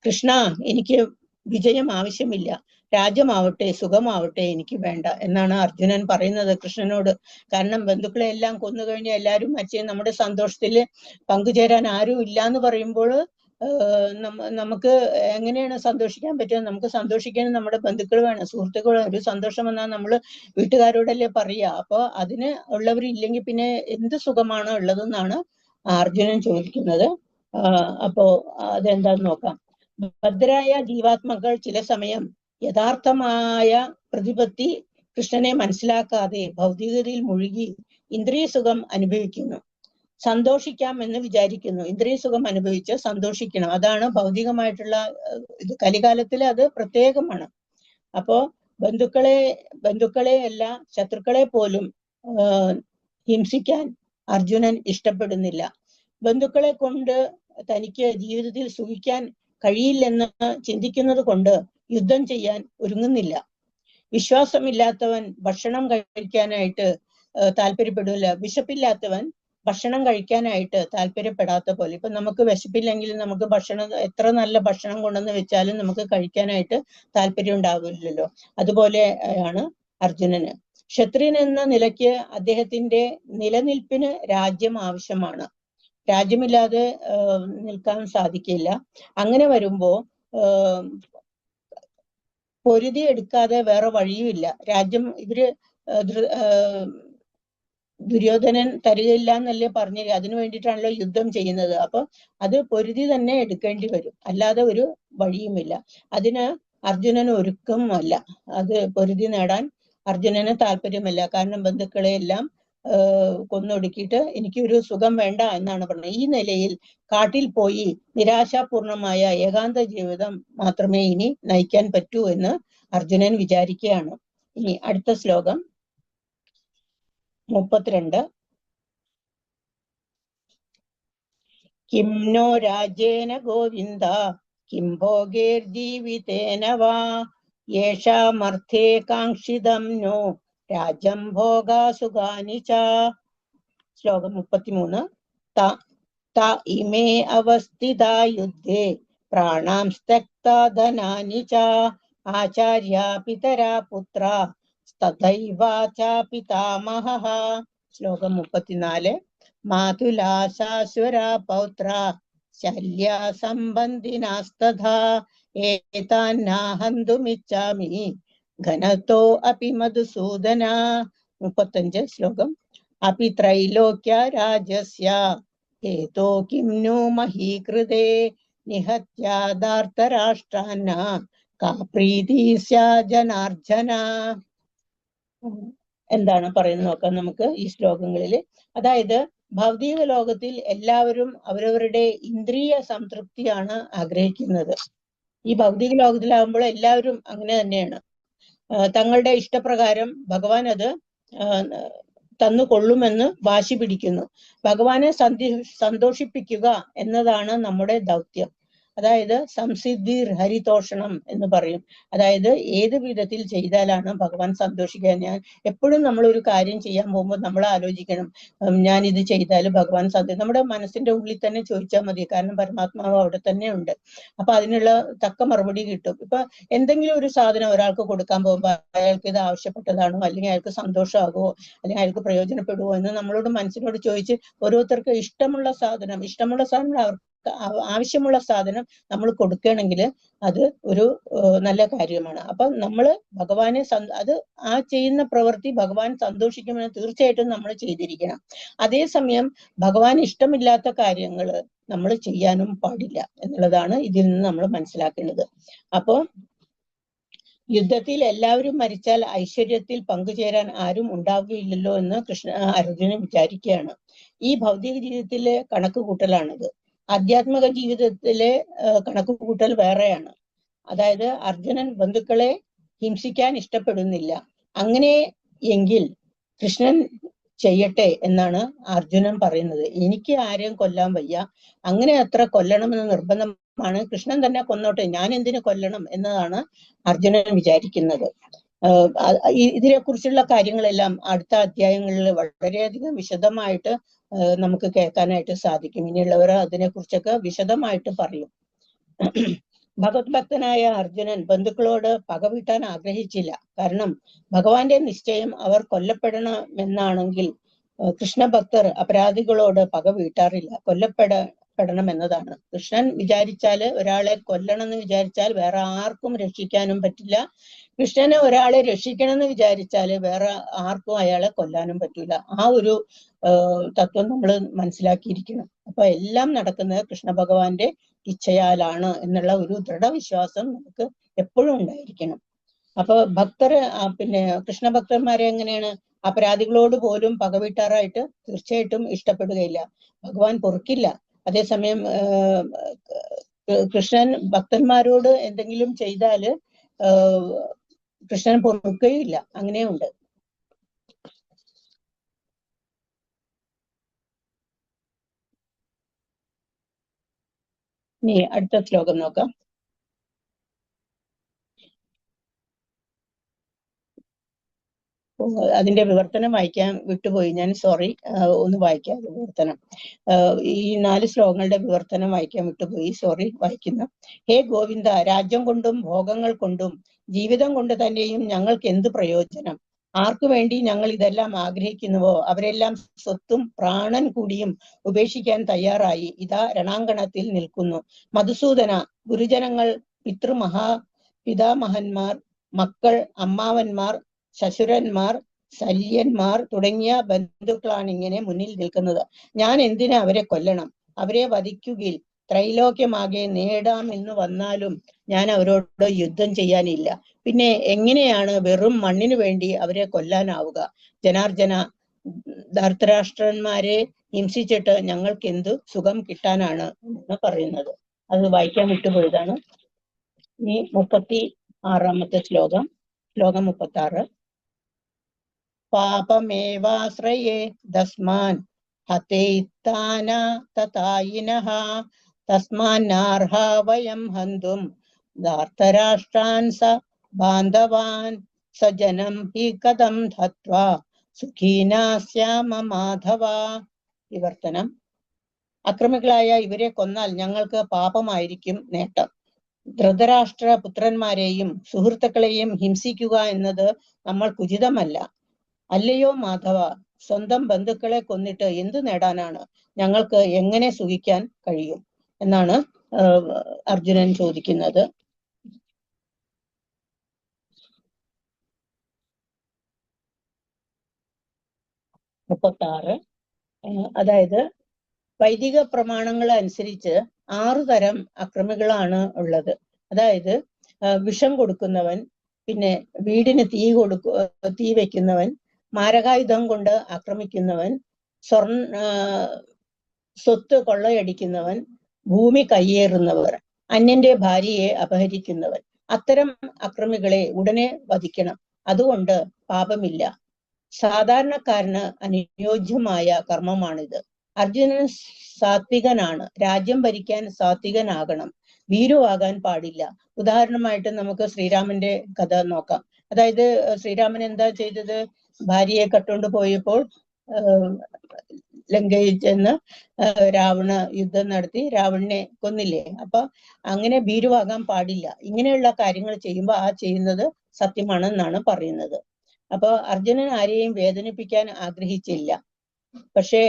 കൃഷ്ണ, എനിക്ക് വിജയം ആവശ്യമില്ല. രാജ്യമാവട്ടെ സുഖമാവട്ടെ എനിക്ക് വേണ്ട എന്നാണ് അർജുനൻ പറയുന്നത് കൃഷ്ണനോട്. കാരണം ബന്ധുക്കളെ എല്ലാം കൊന്നു കഴിഞ്ഞാൽ എല്ലാവരും മരിച്ച് നമ്മുടെ സന്തോഷത്തിൽ പങ്കുചേരാൻ ആരും ഇല്ല എന്ന് പറയുമ്പോൾ നമുക്ക് എങ്ങനെയാണ് സന്തോഷിക്കാൻ പറ്റുക? നമുക്ക് സന്തോഷിക്കാൻ നമ്മുടെ ബന്ധുക്കൾ വേണം, സുഹൃത്തുക്കൾ. ഒരു സന്തോഷം വന്നാൽ നമ്മൾ വീട്ടുകാരോടല്ലേ പറയുക. അപ്പൊ അതിന് ഉള്ളവരില്ലെങ്കിൽ പിന്നെ എന്ത് സുഖമാണോ ഉള്ളതെന്നാണ് അർജുനൻ ചോദിക്കുന്നത്. അപ്പോ അതെന്താന്ന് നോക്കാം. ഭദ്രായ ജീവാത്മകൾ ചില സമയം യഥാർത്ഥമായ പ്രതിപത്തി കൃഷ്ണനെ മനസ്സിലാക്കാതെ ഭൗതികതയിൽ മുഴുകി ഇന്ദ്രിയ സുഖം അനുഭവിക്കുന്നു. സന്തോഷിക്കാം എന്ന് വിചാരിക്കുന്നു. ഇന്ദ്രിയ സുഖം അനുഭവിച്ച് സന്തോഷിക്കണം. അതാണ് ഭൗതികമായിട്ടുള്ള ഇത്. കലികാലത്തിൽ അത് പ്രത്യേകമാണ്. അപ്പോ ബന്ധുക്കളെ അല്ല ശത്രുക്കളെ പോലും ഹിംസിക്കാൻ അർജുനൻ ഇഷ്ടപ്പെടുന്നില്ല. ബന്ധുക്കളെ കൊണ്ട് തനിക്ക് ജീവിതത്തിൽ സുഖിക്കാൻ കഴിയില്ലെന്ന് ചിന്തിക്കുന്നത് കൊണ്ട് യുദ്ധം ചെയ്യാൻ ഒരുങ്ങുന്നില്ല. വിശ്വാസമില്ലാത്തവൻ ഭക്ഷണം കഴിക്കാനായിട്ട് താല്പര്യപ്പെടില്ല. വിശപ്പില്ലാത്തവൻ ഭക്ഷണം കഴിക്കാനായിട്ട് താല്പര്യപ്പെടാത്ത പോലെ. ഇപ്പൊ നമുക്ക് വിശപ്പില്ലെങ്കിൽ നമുക്ക് ഭക്ഷണം എത്ര നല്ല ഭക്ഷണം കൊണ്ടെന്ന് വെച്ചാലും നമുക്ക് കഴിക്കാനായിട്ട് താല്പര്യം ഉണ്ടാവില്ലല്ലോ. അതുപോലെ ആണ് അർജുനന്. ക്ഷത്രിയൻ എന്ന നിലയ്ക്ക് അദ്ദേഹത്തിന്റെ നിലനിൽപ്പിന് രാജ്യം ആവശ്യമാണ്. രാജ്യമില്ലാതെ നിൽക്കാൻ സാധിക്കില്ല. അങ്ങനെ വരുമ്പോ പൊരുതി എടുക്കാതെ വേറെ വഴിയുമില്ല. രാജ്യം ദുര്യോധനൻ തരികയില്ല എന്നല്ലേ പറഞ്ഞു. അതിനു വേണ്ടിയിട്ടാണല്ലോ യുദ്ധം ചെയ്യുന്നത്. അപ്പൊ അത് പൊരുതി തന്നെ എടുക്കേണ്ടി വരും, അല്ലാതെ ഒരു വഴിയുമില്ല. അതിന് അർജുനന് ഒരുക്കമല്ല. അത് പൊരുതി നേടാൻ അർജുനന് താല്പര്യമല്ല. കാരണം ബന്ധുക്കളെ എല്ലാം കൊന്നൊടുക്കിയിട്ട് എനിക്കൊരു സുഖം വേണ്ട എന്നാണ് പറഞ്ഞത്. ഈ നിലയിൽ കാട്ടിൽ പോയി നിരാശാപൂർണമായ ഏകാന്ത ജീവിതം മാത്രമേ ഇനി നയിക്കാൻ പറ്റൂ എന്ന് അർജുനൻ വിചാരിക്കുകയാണ്. ഇനി അടുത്ത ശ്ലോകം 32. കിം നോ രാജേന ഗോവിന്ദ കിം ഭോഗേർജീവിതേന വാ യേഷാമർത്ഥേ കാംക്ഷിതം നോ രാജ്യം ഭോഗാസുഖാനി ച. ശ്ലോകം 33. ത ഇമേ അവസ്ഥിതാ യുദ്ധേ പ്രാണാം സ്ത്യക്താ ധനാനി ച ആചാര്യ പിതരാ പുത്ര തഥൈവാചാ പിതാമഹഃ. ശ്ലോകം 34. മാതുലാശാശ്വരാ പൗത്ര ശല്യ സംബന്ധിനാസ്തഥാ ഏതാന്നാഹന്തുമിച്ഛാമി ഘനതോ അപി മധുസൂദന. 35. ശ്ലോകം. അപി ത്രൈലോക്യ രാജസ്യ ഹേതോ കിം നു മഹീകൃതേ നിഹത്യാദാർത്തരാഷ്ട്രാന്ന കാ പ്രീതി സ്യാ ജനാർദ്ദന. എന്താണ് പറയുന്നത് നോക്കാം നമുക്ക് ഈ ശ്ലോകങ്ങളിൽ. അതായത് ഭൗതിക ലോകത്തിൽ എല്ലാവരും അവരവരുടെ ഇന്ദ്രിയ സംതൃപ്തിയാണ് ആഗ്രഹിക്കുന്നത്. ഈ ഭൗതിക ലോകത്തിലാകുമ്പോൾ എല്ലാവരും അങ്ങനെ തന്നെയാണ്. തങ്ങളുടെ ഇഷ്ടപ്രകാരം ഭഗവാൻ അത് തന്നുകൊള്ളുമെന്ന് വാശി പിടിക്കുന്നു. ഭഗവാനെ സന്തോഷിപ്പിക്കുക എന്നതാണ് നമ്മുടെ ദൗത്യം. അതായത് സംസിദ്ധിർ ഹരിതോഷണം എന്ന് പറയും. അതായത് ഏത് വിധത്തിൽ ചെയ്താലാണ് ഭഗവാൻ സന്തോഷിക്കുക. ഞാൻ എപ്പോഴും നമ്മൾ ഒരു കാര്യം ചെയ്യാൻ പോകുമ്പോൾ നമ്മൾ ആലോചിക്കണം, ഞാൻ ഇത് ചെയ്താൽ ഭഗവാൻ നമ്മുടെ മനസ്സിന്റെ ഉള്ളിൽ തന്നെ ചോദിച്ചാൽ മതി. കാരണം പരമാത്മാവ് അവിടെ തന്നെ ഉണ്ട്. അപ്പൊ അതിനുള്ള തക്ക മറുപടി കിട്ടും. ഇപ്പൊ എന്തെങ്കിലും ഒരു സാധനം ഒരാൾക്ക് കൊടുക്കാൻ പോകുമ്പോൾ അയാൾക്ക് ഇത് ആവശ്യപ്പെട്ടതാണോ, അല്ലെങ്കിൽ അയാൾക്ക് സന്തോഷമാകുമോ, അല്ലെങ്കിൽ അയാൾക്ക് പ്രയോജനപ്പെടുമോ എന്ന് നമ്മളോട് മനസ്സിനോട് ചോദിച്ച് ഓരോരുത്തർക്ക് ഇഷ്ടമുള്ള സാധനം അവർക്ക് ആവശ്യമുള്ള സാധനം നമ്മൾ കൊടുക്കുകയാണെങ്കിൽ അത് ഒരു നല്ല കാര്യമാണ്. അപ്പൊ നമ്മള് ഭഗവാനെ അത് ആ ചെയ്യുന്ന പ്രവൃത്തി ഭഗവാൻ സന്തോഷിക്കുമെന്ന് തീർച്ചയായിട്ടും നമ്മൾ ചെയ്തിരിക്കണം. അതേസമയം ഭഗവാൻ ഇഷ്ടമില്ലാത്ത കാര്യങ്ങൾ നമ്മൾ ചെയ്യാനും പാടില്ല എന്നുള്ളതാണ് ഇതിൽ നിന്ന് നമ്മൾ മനസ്സിലാക്കേണ്ടത്. അപ്പോ യുദ്ധത്തിൽ എല്ലാവരും മരിച്ചാൽ ഐശ്വര്യത്തിൽ പങ്കുചേരാൻ ആരും ഉണ്ടാവുകയില്ലല്ലോ എന്ന് അർജുനൻ വിചാരിക്കുകയാണ്. ഈ ഭൗതിക ജീവിതത്തിലെ കണക്കുകൂട്ടലാണിത്. ആധ്യാത്മിക ജീവിതത്തിലെ കണക്കുകൂട്ടൽ വേറെയാണ്. അതായത് അർജുനൻ ബന്ധുക്കളെ ഹിംസിക്കാൻ ഇഷ്ടപ്പെടുന്നില്ല. അങ്ങനെ എങ്കിൽ കൃഷ്ണൻ ചെയ്യട്ടെ എന്നാണ് അർജുനൻ പറയുന്നത്. എനിക്ക് ആരെയും കൊല്ലാൻ വയ്യ, അങ്ങനെ അത്ര കൊല്ലണമെന്ന് നിർബന്ധമാണ്, കൃഷ്ണൻ തന്നെ കൊന്നോട്ടെ, ഞാൻ എന്തിനു കൊല്ലണം എന്നതാണ് അർജുനൻ വിചാരിക്കുന്നത്. ഇതിനെ കുറിച്ചുള്ള കാര്യങ്ങളെല്ലാം അടുത്ത അധ്യായങ്ങളിൽ വളരെയധികം വിശദമായിട്ട് നമുക്ക് കേൾക്കാനായിട്ട് സാധിക്കും. ഇനിയുള്ളവർ അതിനെക്കുറിച്ചൊക്കെ വിശദമായിട്ട് പറയും. ഭഗവത് ഭക്തനായ അർജുനൻ ബന്ധുക്കളോട് പകവീട്ടാൻ ആഗ്രഹിച്ചില്ല. കാരണം ഭഗവാന്റെ നിശ്ചയം അവർ കൊല്ലപ്പെടണമെന്നാണെങ്കിൽ കൃഷ്ണഭക്തർ അപരാധികളോട് പക വീട്ടാറില്ല, കൊല്ലപ്പെടണം എന്നതാണ്. കൃഷ്ണൻ വിചാരിച്ചാല് ഒരാളെ കൊല്ലണം എന്ന് വിചാരിച്ചാൽ വേറെ ആർക്കും രക്ഷിക്കാനും പറ്റില്ല. കൃഷ്ണനെ ഒരാളെ രക്ഷിക്കണം എന്ന് വിചാരിച്ചാല് വേറെ ആർക്കും അയാളെ കൊല്ലാനും പറ്റൂല. ആ ഒരു തത്വം നമ്മൾ മനസ്സിലാക്കിയിരിക്കണം. അപ്പൊ എല്ലാം നടക്കുന്നത് കൃഷ്ണ ഭഗവാന്റെ ഇച്ഛയാലാണ് എന്നുള്ള ഒരു ദൃഢവിശ്വാസം നമുക്ക് എപ്പോഴും ഉണ്ടായിരിക്കണം. അപ്പൊ കൃഷ്ണ ഭക്തന്മാരെ എങ്ങനെയാണ്? അപരാധികളോട് പോലും പകവീട്ടാറായിട്ട് തീർച്ചയായിട്ടും ഇഷ്ടപ്പെടുകയില്ല, ഭഗവാൻ പൊറുക്കില്ല. അതേസമയം കൃഷ്ണൻ ഭക്തന്മാരോട് എന്തെങ്കിലും ചെയ്താല് കൃഷ്ണൻ പൊറുക്കുകയില്ല. അങ്ങനെയുണ്ട്. ഇനി അടുത്ത ശ്ലോകം നോക്കാം. അതിന്റെ വിവർത്തനം വായിക്കാൻ വിട്ടുപോയി ഞാൻ, സോറി. ഒന്ന് വായിക്കാം വിവർത്തനം. ഈ 4 ശ്ലോകങ്ങളുടെ വിവർത്തനം വായിക്കാൻ വിട്ടുപോയി, സോറി. വായിക്കുന്ന: ഹേ ഗോവിന്ദ, രാജ്യം കൊണ്ടും ഭോഗങ്ങൾ കൊണ്ടും ജീവിതം കൊണ്ട് തന്നെയും ഞങ്ങൾക്ക് എന്ത് പ്രയോജനം? ആർക്കു വേണ്ടി ഞങ്ങൾ ഇതെല്ലാം ആഗ്രഹിക്കുന്നുവോ അവരെല്ലാം സ്വത്തും പ്രാണൻ കൂടിയും ഉപേക്ഷിക്കാൻ തയ്യാറായി ഇതാ രണാങ്കണത്തിൽ നിൽക്കുന്നു. മധുസൂദന, ഗുരുജനങ്ങൾ, പിതാമഹന്മാർ, മക്കൾ, അമ്മാവന്മാർ, ശശുരന്മാർ, ശല്യന്മാർ തുടങ്ങിയ ബന്ധുക്കളാണ് ഇങ്ങനെ മുന്നിൽ നിൽക്കുന്നത്. ഞാൻ എന്തിനാ അവരെ കൊല്ലണം? അവരെ വധിക്കുകയിൽ ത്രൈലോക്യമാകെ നേടാം എന്ന് വന്നാലും ഞാൻ അവരോട് യുദ്ധം ചെയ്യാനില്ല. പിന്നെ എങ്ങനെയാണ് വെറും മണ്ണിനു വേണ്ടി അവരെ കൊല്ലാനാവുക? ജനാർദ്ദന, ധൃതരാഷ്ട്രന്മാരെ ഹിംസിച്ചിട്ട് ഞങ്ങൾക്ക് എന്തു സുഖം കിട്ടാനാണ് എന്ന് പറയുന്നത്. അത് വായിക്കാൻ വിട്ടുപോയതാണ്. ഇനി 36-ാമത്തെ ശ്ലോകം. ശ്ലോകം 36. പാപമേവാശ്രയേ തസ്മാൻ ഹതേത്താന തതായിനഃ തസ്മാന്നാർഹ വയം ഹന്തും ധാർത്തരാഷ്ട്രാൻ സ ബാന്ധവാൻ സജനം ഹി കഥം ധത്വാ സുഖീനാ സ്യാമ മാധവ. വിവർത്തനം: അക്രമികളായ ഇവരെ കൊന്നാൽ ഞങ്ങൾക്ക് പാപമായിരിക്കും നേട്ടം. ധൃതരാഷ്ട്ര പുത്രന്മാരെയും സുഹൃത്തുക്കളെയും ഹിംസിക്കുക എന്നത് നമ്മൾക്ക് ഉചിതമല്ല. അല്ലയോ മാധവ, സ്വന്തം ബന്ധുക്കളെ കൊന്നിട്ട് എന്തു നേടാനാണ്? ഞങ്ങൾക്ക് എങ്ങനെ സുഖിക്കാൻ കഴിയും എന്നാണ് അർജുനൻ ചോദിക്കുന്നത്. മുപ്പത്താറ്. അതായത് വൈദിക പ്രമാണങ്ങൾ അനുസരിച്ച് 6 തരം അക്രമികളാണ് ഉള്ളത്. അതായത് വിഷം കൊടുക്കുന്നവൻ, പിന്നെ വീടിന് തീ വെക്കുന്നവൻ, മാരകായുധം കൊണ്ട് ആക്രമിക്കുന്നവൻ, സ്വത്ത് കൊള്ളയടിക്കുന്നവൻ, ഭൂമി കയ്യേറുന്നവർ, അന്യന്റെ ഭാര്യയെ അപഹരിക്കുന്നവൻ. അത്തരം അക്രമികളെ ഉടനെ വധിക്കണം. അതുകൊണ്ട് പാപമില്ല. സാധാരണക്കാരന് അനുയോജ്യമായ കർമ്മമാണിത്. അർജുനൻ സാത്വികനാണ്. രാജ്യം ഭരിക്കാൻ സാത്വികനാകണം, ഭീരുവാകാൻ പാടില്ല. ഉദാഹരണമായിട്ട് നമുക്ക് ശ്രീരാമന്റെ കഥ നോക്കാം. അതായത് ശ്രീരാമൻ എന്താ ചെയ്തത്? ഭാര്യയെ കട്ടുകൊണ്ട് പോയപ്പോൾ ലങ്കയിൽ ചെന്ന് രാവണ യുദ്ധം നടത്തി രാവണനെ കൊന്നില്ലേ? അപ്പൊ അങ്ങനെ ഭീരുവാകാൻ പാടില്ല. ഇങ്ങനെയുള്ള കാര്യങ്ങൾ ചെയ്യുമ്പോൾ ആ ചെയ്യുന്നത് സത്യമാണെന്നാണ് പറയുന്നത്. അപ്പൊ അർജുനൻ ആരെയും വേദനിപ്പിക്കാൻ ആഗ്രഹിച്ചില്ല. പക്ഷേ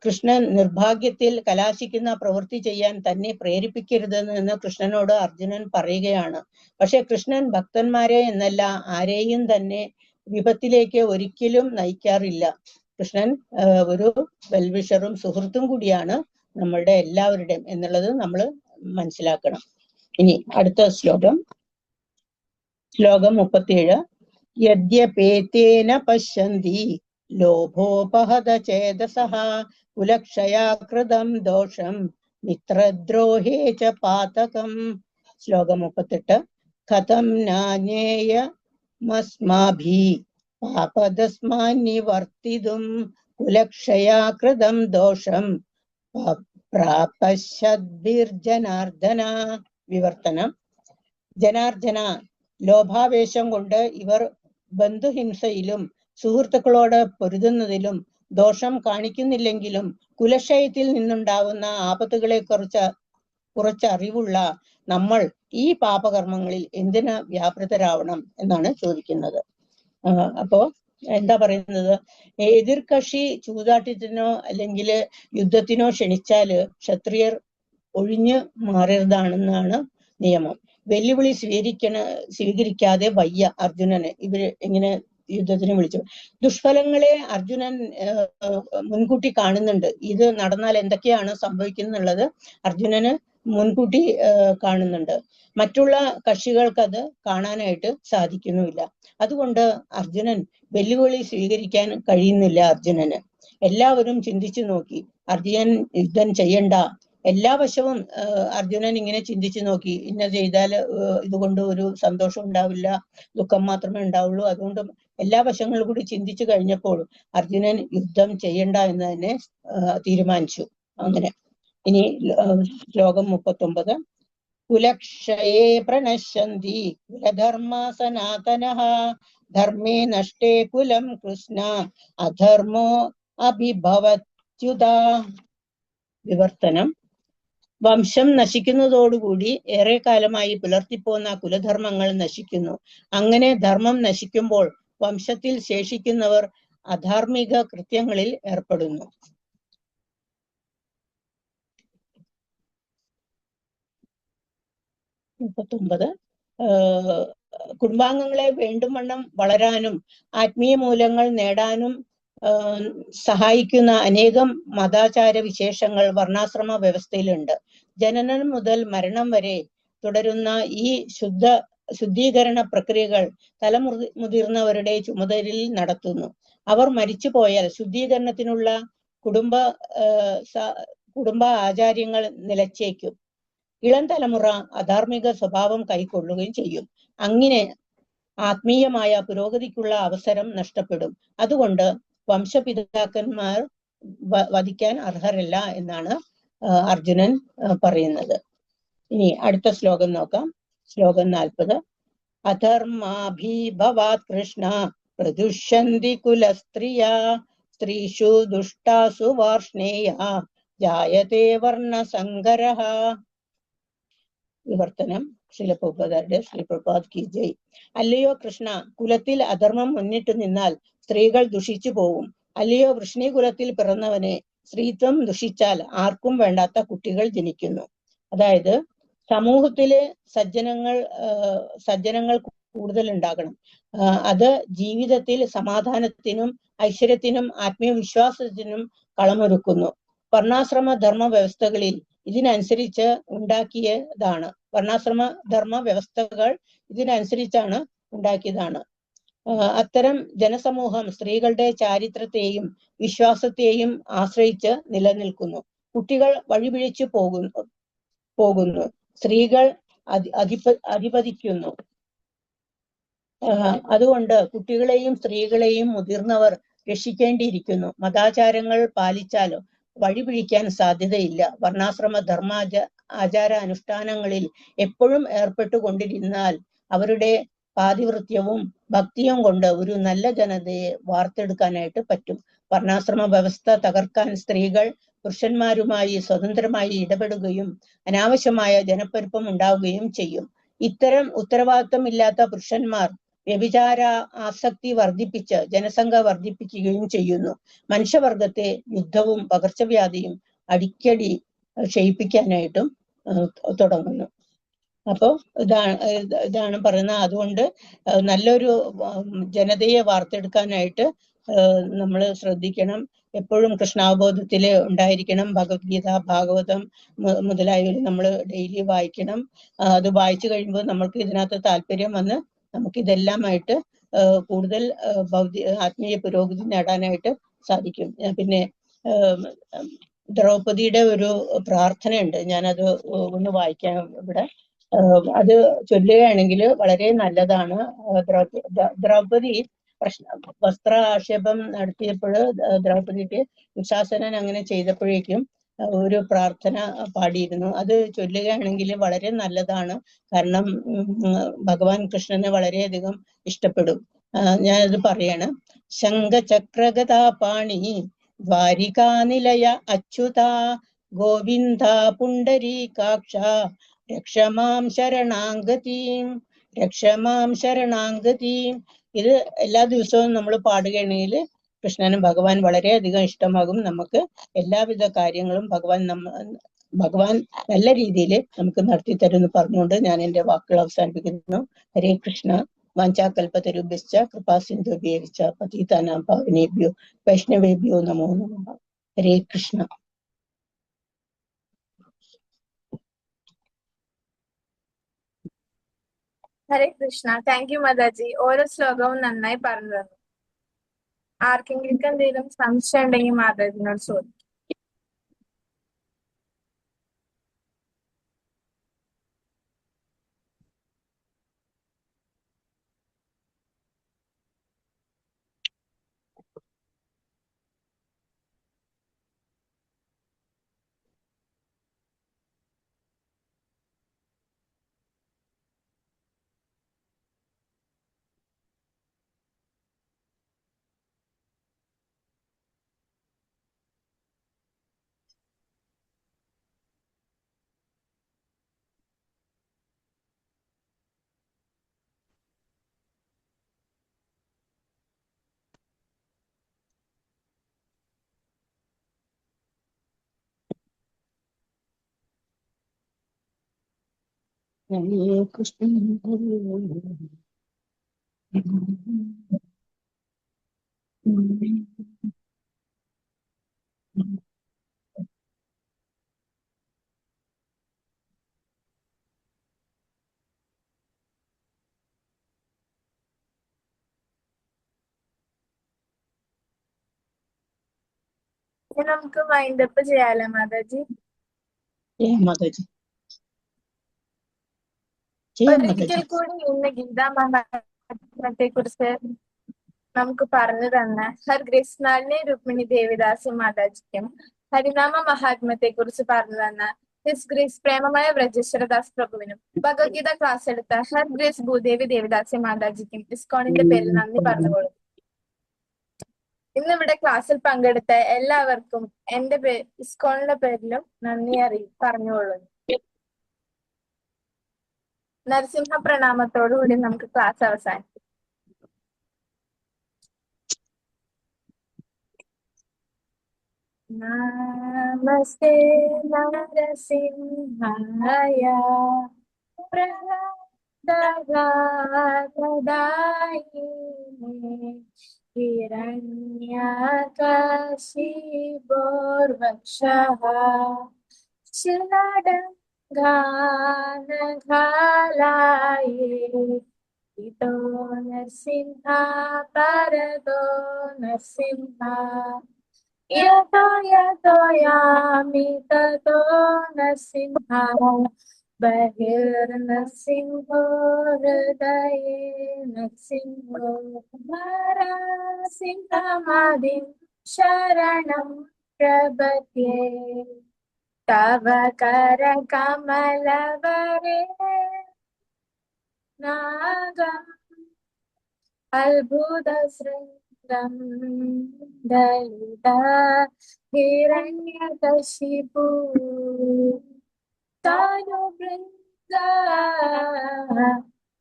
കൃഷ്ണൻ നിർഭാഗ്യത്തിൽ കലാശിക്കുന്ന പ്രവൃത്തി ചെയ്യാൻ തന്നെ പ്രേരിപ്പിക്കരുതെന്ന് കൃഷ്ണനോട് അർജുനൻ പറയുകയാണ്. പക്ഷെ കൃഷ്ണൻ ഭക്തന്മാരെ എന്നല്ല ആരെയും തന്നെ വിപത്തിലേക്ക് ഒരിക്കലും നയിക്കാറില്ല. കൃഷ്ണൻ ഒരു വെൽവിഷറും സുഹൃത്തും കൂടിയാണ് നമ്മളുടെ എല്ലാവരുടെയും എന്നുള്ളത് നമ്മൾ മനസ്സിലാക്കണം. ഇനി അടുത്ത ശ്ലോകം 37. യദ്യപേതേന പശ്യന്തി ലോഭോപഹത ചേതസഃ കുലക്ഷയാ കൃതം ദോഷം മിത്രദ്രോഹേ ച പാതകം. ശ്ലോകം 38. കഥം നാന്യേയമസ്മാഭി പാപദസ്മാന്നിവർത്തിതും കുലക്ഷയാ കൃതം ദോഷം പ്രാപശ്യദ്ഭിർജനാർദ്ദന. വിവർത്തനം: ജനാർദ്ദന, ലോഭാവേശം കൊണ്ട് ഇവർ ബന്ധുഹിംസയിലും സുഹൃത്തുക്കളോട് പൊരുതുന്നതിലും ദോഷം കാണിക്കുന്നില്ലെങ്കിലും കുലക്ഷയത്തിൽ നിന്നുണ്ടാവുന്ന ആപത്തുകളെ കുറച്ച് അറിവുള്ള നമ്മൾ ഈ പാപകർമ്മങ്ങളിൽ എന്തിന് വ്യാപൃതരാവണം എന്നാണ് ചോദിക്കുന്നത്. അപ്പോ എന്താ പറയുന്നത്? എതിർകക്ഷി ചൂതാട്ടത്തിനോ അല്ലെങ്കിൽ യുദ്ധത്തിനോ ക്ഷണിച്ചാല് ക്ഷത്രിയർ ഒഴിഞ്ഞു മാറരുതാണെന്നാണ് നിയമം. വെല്ലുവിളി സ്വീകരിക്കാതെ വയ്യ അർജുനന്. ഇവര് എങ്ങനെ യുദ്ധത്തിന് വിളിച്ചു? ദുഷ്ഫലങ്ങളെ അർജുനൻ മുൻകൂട്ടി കാണുന്നുണ്ട്. ഇത് നടന്നാൽ എന്തൊക്കെയാണ് സംഭവിക്കുന്നുള്ളത് അർജുനന് മുൻകൂട്ടി കാണുന്നുണ്ട്. മറ്റുള്ള കക്ഷികൾക്ക് അത് കാണാനായിട്ട് സാധിക്കുന്നുമില്ല. അതുകൊണ്ട് അർജുനൻ വെല്ലുവിളി സ്വീകരിക്കാൻ കഴിയുന്നില്ല. അർജുനന് എല്ലാവരും ചിന്തിച്ചു നോക്കി, അർജുനൻ യുദ്ധം ചെയ്യണ്ട. എല്ലാ വശവും അർജുനൻ ഇങ്ങനെ ചിന്തിച്ചു നോക്കി. ഇന്ന ചെയ്താൽ ഇതുകൊണ്ട് ഒരു സന്തോഷം ഉണ്ടാവില്ല, ദുഃഖം മാത്രമേ ഉണ്ടാവുള്ളൂ. അതുകൊണ്ട് എല്ലാ വശങ്ങളും കൂടി ചിന്തിച്ചു കഴിഞ്ഞപ്പോൾ അർജുനൻ യുദ്ധം ചെയ്യണ്ട എന്ന് തന്നെ തീരുമാനിച്ചു. അങ്ങനെ ഇനി ശ്ലോകം 39. കുലക്ഷയേ പ്രണശ്യന്തി കുലധർമ്മ സനാതനഃ ധർമ്മേ നഷ്ടേ കുലം കൃഷ്ണ അധർമ്മോ അഭിഭവത്യുത. വിവർത്തനം: വംശം നശിക്കുന്നതോടുകൂടി ഏറെ കാലമായി പുലർത്തിപ്പോന്ന കുലധർമ്മങ്ങൾ നശിക്കുന്നു. അങ്ങനെ ധർമ്മം നശിക്കുമ്പോൾ വംശത്തിൽ ശേഷിക്കുന്നവർ അധാർമിക കൃത്യങ്ങളിൽ ഏർപ്പെടുന്നു. 39. കുടുംബാംഗങ്ങളെ വേണ്ടുവണ്ണം വളരാനും ആത്മീയ മൂല്യങ്ങൾ നേടാനും സഹായിക്കുന്ന അനേകം മതാചാര വിശേഷങ്ങൾ വർണ്ണാശ്രമ വ്യവസ്ഥയിലുണ്ട്. ജനനം മുതൽ മരണം വരെ തുടരുന്ന ഈ ശുദ്ധീകരണ പ്രക്രിയകൾ തലമുതിർന്നവരുടെ ചുമതലയിൽ നടത്തുന്നു. അവർ മരിച്ചുപോയാൽ ശുദ്ധീകരണത്തിനുള്ള കുടുംബ ആചാര്യങ്ങൾ നിലച്ചേക്കും. ഇളം തലമുറ അധാർമിക സ്വഭാവം കൈക്കൊള്ളുകയും ചെയ്യും. അങ്ങനെ ആത്മീയമായ പുരോഗതിക്കുള്ള അവസരം നഷ്ടപ്പെടും. അതുകൊണ്ട് വംശപിതാക്കന്മാർ വധിക്കാൻ അർഹരല്ല എന്നാണ് അർജുനൻ പറയുന്നത്. ഇനി അടുത്ത ശ്ലോകം നോക്കാം. ശ്ലോകം 40. അധർമാഭിഭവാത് കൃഷ്ണ പ്രദുഷ്യന്തി കുലസ്ത്രിയാ സ്ത്രീഷു ദുഷ്ടാസു വാർഷ്ണേയ ജായതേ വർണ്ണസങ്കരഃ. വിവർത്തനം ശ്രീല പ്രഭുപാദാരുടെ ശ്രീ പ്രഭുപാദ് കി ജയ്. അല്ലയോ കൃഷ്ണ, കുലത്തിൽ അധർമ്മം മുന്നിട്ട് നിന്നാൽ സ്ത്രീകൾ ദുഷിച്ചു പോവും. അല്ലയോ വൃഷ്ണി കുലത്തിൽ പിറന്നവനെ, സ്ത്രീത്വം ദുഷിച്ചാൽ ആർക്കും വേണ്ടാത്ത കുട്ടികൾ ജനിക്കുന്നു. അതായത് സമൂഹത്തിലെ സജ്ജനങ്ങൾ കൂടുതൽ ഉണ്ടാകണം. അത് ജീവിതത്തിൽ സമാധാനത്തിനും ഐശ്വര്യത്തിനും ആത്മീയവിശ്വാസത്തിനും കളമൊരുക്കുന്നു. വർണ്ണാശ്രമ ധർമ്മ വ്യവസ്ഥകളിൽ ഇതിനനുസരിച്ച് ഉണ്ടാക്കിയതാണ്. വർണ്ണാശ്രമ ധർമ്മ വ്യവസ്ഥകൾ ഇതിനനുസരിച്ചാണ് ഉണ്ടാക്കിയതാണ്. അത്തരം ജനസമൂഹം സ്ത്രീകളുടെ ചാരിത്രത്തെയും വിശ്വാസത്തെയും ആശ്രയിച്ച് നിലനിൽക്കുന്നു. കുട്ടികൾ വഴിപിഴച്ചു പോകുന്നു. സ്ത്രീകൾ അധിപതിക്കുന്നു. അതുകൊണ്ട് കുട്ടികളെയും സ്ത്രീകളെയും മുതിർന്നവർ രക്ഷിക്കേണ്ടിയിരിക്കുന്നു. മതാചാരങ്ങൾ പാലിച്ചാലോ വഴിപിഴിക്കാൻ സാധ്യതയില്ല. വർണ്ണാശ്രമ ആചാര അനുഷ്ഠാനങ്ങളിൽ എപ്പോഴും ഏർപ്പെട്ടുകൊണ്ടിരുന്നാൽ അവരുടെ പാതിവൃത്യവും ഭക്തിയും കൊണ്ട് ഒരു നല്ല ജനതയെ വാർത്തെടുക്കാനായിട്ട് പറ്റും. വർണ്ണാശ്രമ വ്യവസ്ഥ തകർക്കാൻ സ്ത്രീകൾ പുരുഷന്മാരുമായി സ്വതന്ത്രമായി ഇടപെടുകയും അനാവശ്യമായ ജനപ്പെരുപ്പം ഉണ്ടാവുകയും ചെയ്യും. ഇത്തരം ഉത്തരവാദിത്തമില്ലാത്ത പുരുഷന്മാർ വ്യഭിചാര ആസക്തി വർദ്ധിപ്പിച്ച് ജനസംഖ്യ വർദ്ധിപ്പിക്കുകയും ചെയ്യുന്നു. മനുഷ്യവർഗത്തെ യുദ്ധവും പകർച്ചവ്യാധിയും അടിക്കടി ക്ഷയിപ്പിക്കാനായിട്ടും തുടങ്ങുന്നു. അപ്പോ ഇതാണ് പറയുന്നത്. അതുകൊണ്ട് നല്ലൊരു ജനതയെ വാർത്തെടുക്കാനായിട്ട് നമ്മൾ ശ്രദ്ധിക്കണം. എപ്പോഴും കൃഷ്ണാവബോധത്തിൽ ഉണ്ടായിരിക്കണം. ഭഗവത്ഗീത, ഭാഗവതം മുതലായവർ നമ്മൾ ഡെയിലി വായിക്കണം. അത് വായിച്ചു കഴിയുമ്പോൾ നമ്മൾക്ക് ഇതിനകത്ത് താല്പര്യം വന്ന് നമുക്ക് ഇതെല്ലാമായിട്ട് കൂടുതൽ ആത്മീയ പുരോഗതി നേടാനായിട്ട് സാധിക്കും. പിന്നെ ദ്രൗപദിയുടെ ഒരു പ്രാർത്ഥനയുണ്ട്, ഞാനത് ഒന്ന് വായിക്കാം ഇവിടെ. അത് ചൊല്ലുകയാണെങ്കിൽ വളരെ നല്ലതാണ്. ദ്രൗപദി വസ്ത്രാക്ഷേപം നടത്തിയപ്പോൾ ദ്രൗപദിക്ക് ദുശാസനൻ അങ്ങനെ ചെയ്തപ്പോഴേക്കും ഒരു പ്രാർത്ഥന പാടിയിരുന്നു. അത് ചൊല്ലുകയാണെങ്കിൽ വളരെ നല്ലതാണ്. കാരണം ഭഗവാൻ കൃഷ്ണനെ വളരെയധികം ഇഷ്ടപ്പെടും. ഞാനത് പറയാണ്. ശംഖചക്രഗദാപാണി ദ്വാരികാനിലയ അച്യുത ഗോവിന്ദ പുണ്ടരീകാക്ഷ രക്ഷമാം ശരണാംഗതീം രക്ഷമാം ശരണാംഗതീം. ഇത് എല്ലാ ദിവസവും നമ്മൾ പാടുകയാണെങ്കിൽ കൃഷ്ണനും ഭഗവാൻ വളരെയധികം ഇഷ്ടമാകും. നമുക്ക് എല്ലാവിധ കാര്യങ്ങളും ഭഗവാൻ നല്ല രീതിയിൽ നമുക്ക് നടത്തി തരുമെന്ന് പറഞ്ഞുകൊണ്ട് ഞാൻ എൻ്റെ വാക്കുകൾ അവസാനിപ്പിക്കുന്നു. ഹരേ കൃഷ്ണ. വാഞ്ചാകൽപതരുഭ്യശ്ച കൃപാസിന്ധുഭ്യേശ്ച പതിതാനാം പാവനേഭ്യോ വൈഷ്ണവേഭ്യോ നമോ നമഃ. ഹരേ കൃഷ്ണ. ഹരേ കൃഷ്ണ. Thank you Mataji. ഓരോ ശ്ലോകവും നന്നായി പറഞ്ഞു തന്നു. ആർക്കെങ്കിലും എന്തെങ്കിലും സംശയം ഉണ്ടെങ്കിൽ മാതാജിനോട് ചോദിക്കും. ഹരേ കൃഷ്ണ. നമുക്ക് വൈൻഡപ്പ് ചെയ്യാലോ മാതാജി? മാതാജി ഒരിക്കൽ കൂടി ഇന്ന് ഗീതാ മഹാത്മ്യത്തെ കുറിച്ച് നമുക്ക് പറഞ്ഞു തന്ന ഹർ ഗ്രേസ്നാളിനെ രുക്മിണി ദേവിദാസി മാതാജിക്കും ഹരിനാമ മഹാത്മ്യത്തെ കുറിച്ച് പറഞ്ഞു തന്ന ഹിസ് ഗ്രേസ് പ്രേമമായ വ്രജേശ്വരദാസ് പ്രഭുവിനും ഭഗവത്ഗീത ക്ലാസ് എടുത്ത ഹർ ഗ്രേസ് ഭൂദേവി ദേവിദാസി മാതാജിക്കും ഇസ്കോണിന്റെ പേരിൽ നന്ദി പറഞ്ഞുകൊള്ളുന്നു. ഇന്നിവിടെ ക്ലാസ്സിൽ പങ്കെടുത്ത എല്ലാവർക്കും എന്റെ ഇസ്കോണിന്റെ പേരിലും നന്ദി പറഞ്ഞുകൊള്ളുന്നു. നരസിംഹ പ്രണാമത്തോടുകൂടി നമുക്ക് ക്ലാസ് അവസാനിക്കും. നമസ്തേ നരസിംഹായ പ്രഹ്ലാദായിനേ ഹിരണ്യകശിപോർവക്ഷഃ ശിലാടംഘാനഘാലായേ ഇതോ നരസിംഹ പരതോ നരസിംഹ യതോ യതോ യാമി തതോ നരസിംഹ ബഹിർനരസിംഹോ ഹൃദയേ നരസിംഹോ നരസിംഹമാദിം ശരണം പ്രപദ്യേ തവ കരകമലവരേ നാഗം അത്ഭുതശൃംഗം ദളിത ഹിരണ്യകശിപു താനുവൃന്ദ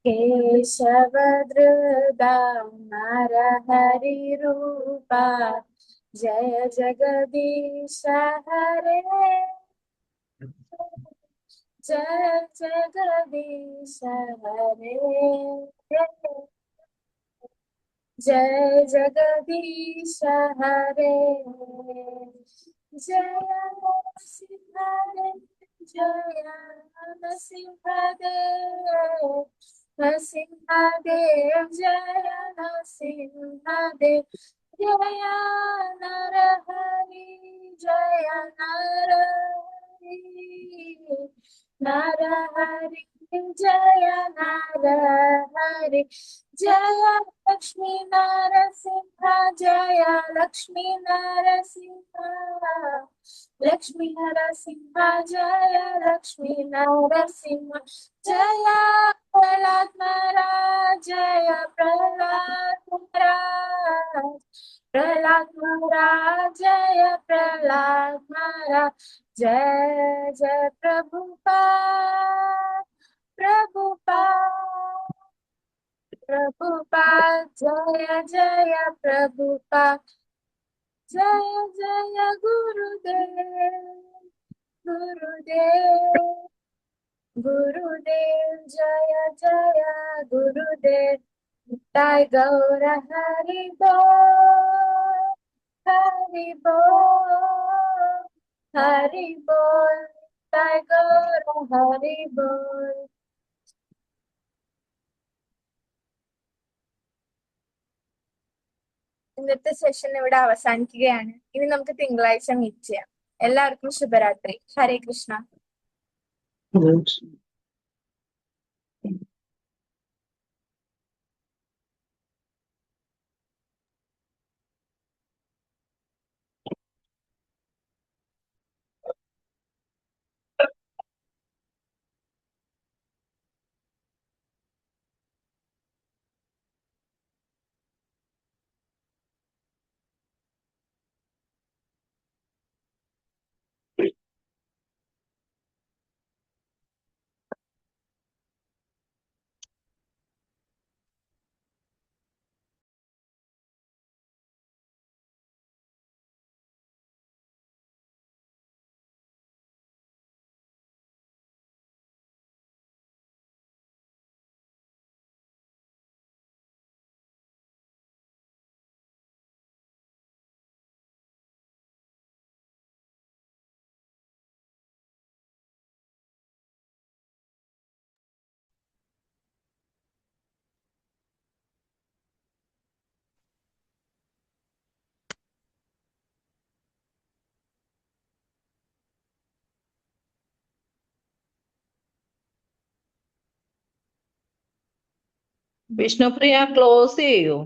കേശവധൃത നരഹരിരൂപ ജയ ജഗദീശ ഹരേ ജയ ജഗദീശ ഹരേ जय जगदीश हरे जय नरसिंह हरे जय नरसिंहदेव नरसिंहदेव जय नरसिंहदेव जय नरहरि जय नरहरि नरहरि जय नरहरि जय लक्ष्मी नरसिंह जय लक्ष्मी नरसिंह लक्ष्मी नरसिंह जय लक्ष्मी नरसिंह जय प्रहलाद महाराज जय प्रहलाद महाराज प्रहलाद महाराज जय प्रहलाद महाराज जय जय प्रभुपाद प्रभुपाद प्रभुपाद जय जय प्रभुपाद जय जय गुरुदेव गुरुदेव गुरुदेव जय जय गुरुदेव निताय गौर हरि बोल हरि बोल हरि बोल निताय गौर हरि बोल. ഇന്നത്തെ സെഷൻ ഇവിടെ അവസാനിക്കുകയാണ്. ഇനി നമുക്ക് തിങ്കളാഴ്ച മീറ്റ് ചെയ്യാം. എല്ലാവർക്കും ശുഭരാത്രി. ഹരേ കൃഷ്ണ. വിഷ്ണുപ്രിയ ക്ലോസ് ചെയ്യൂ.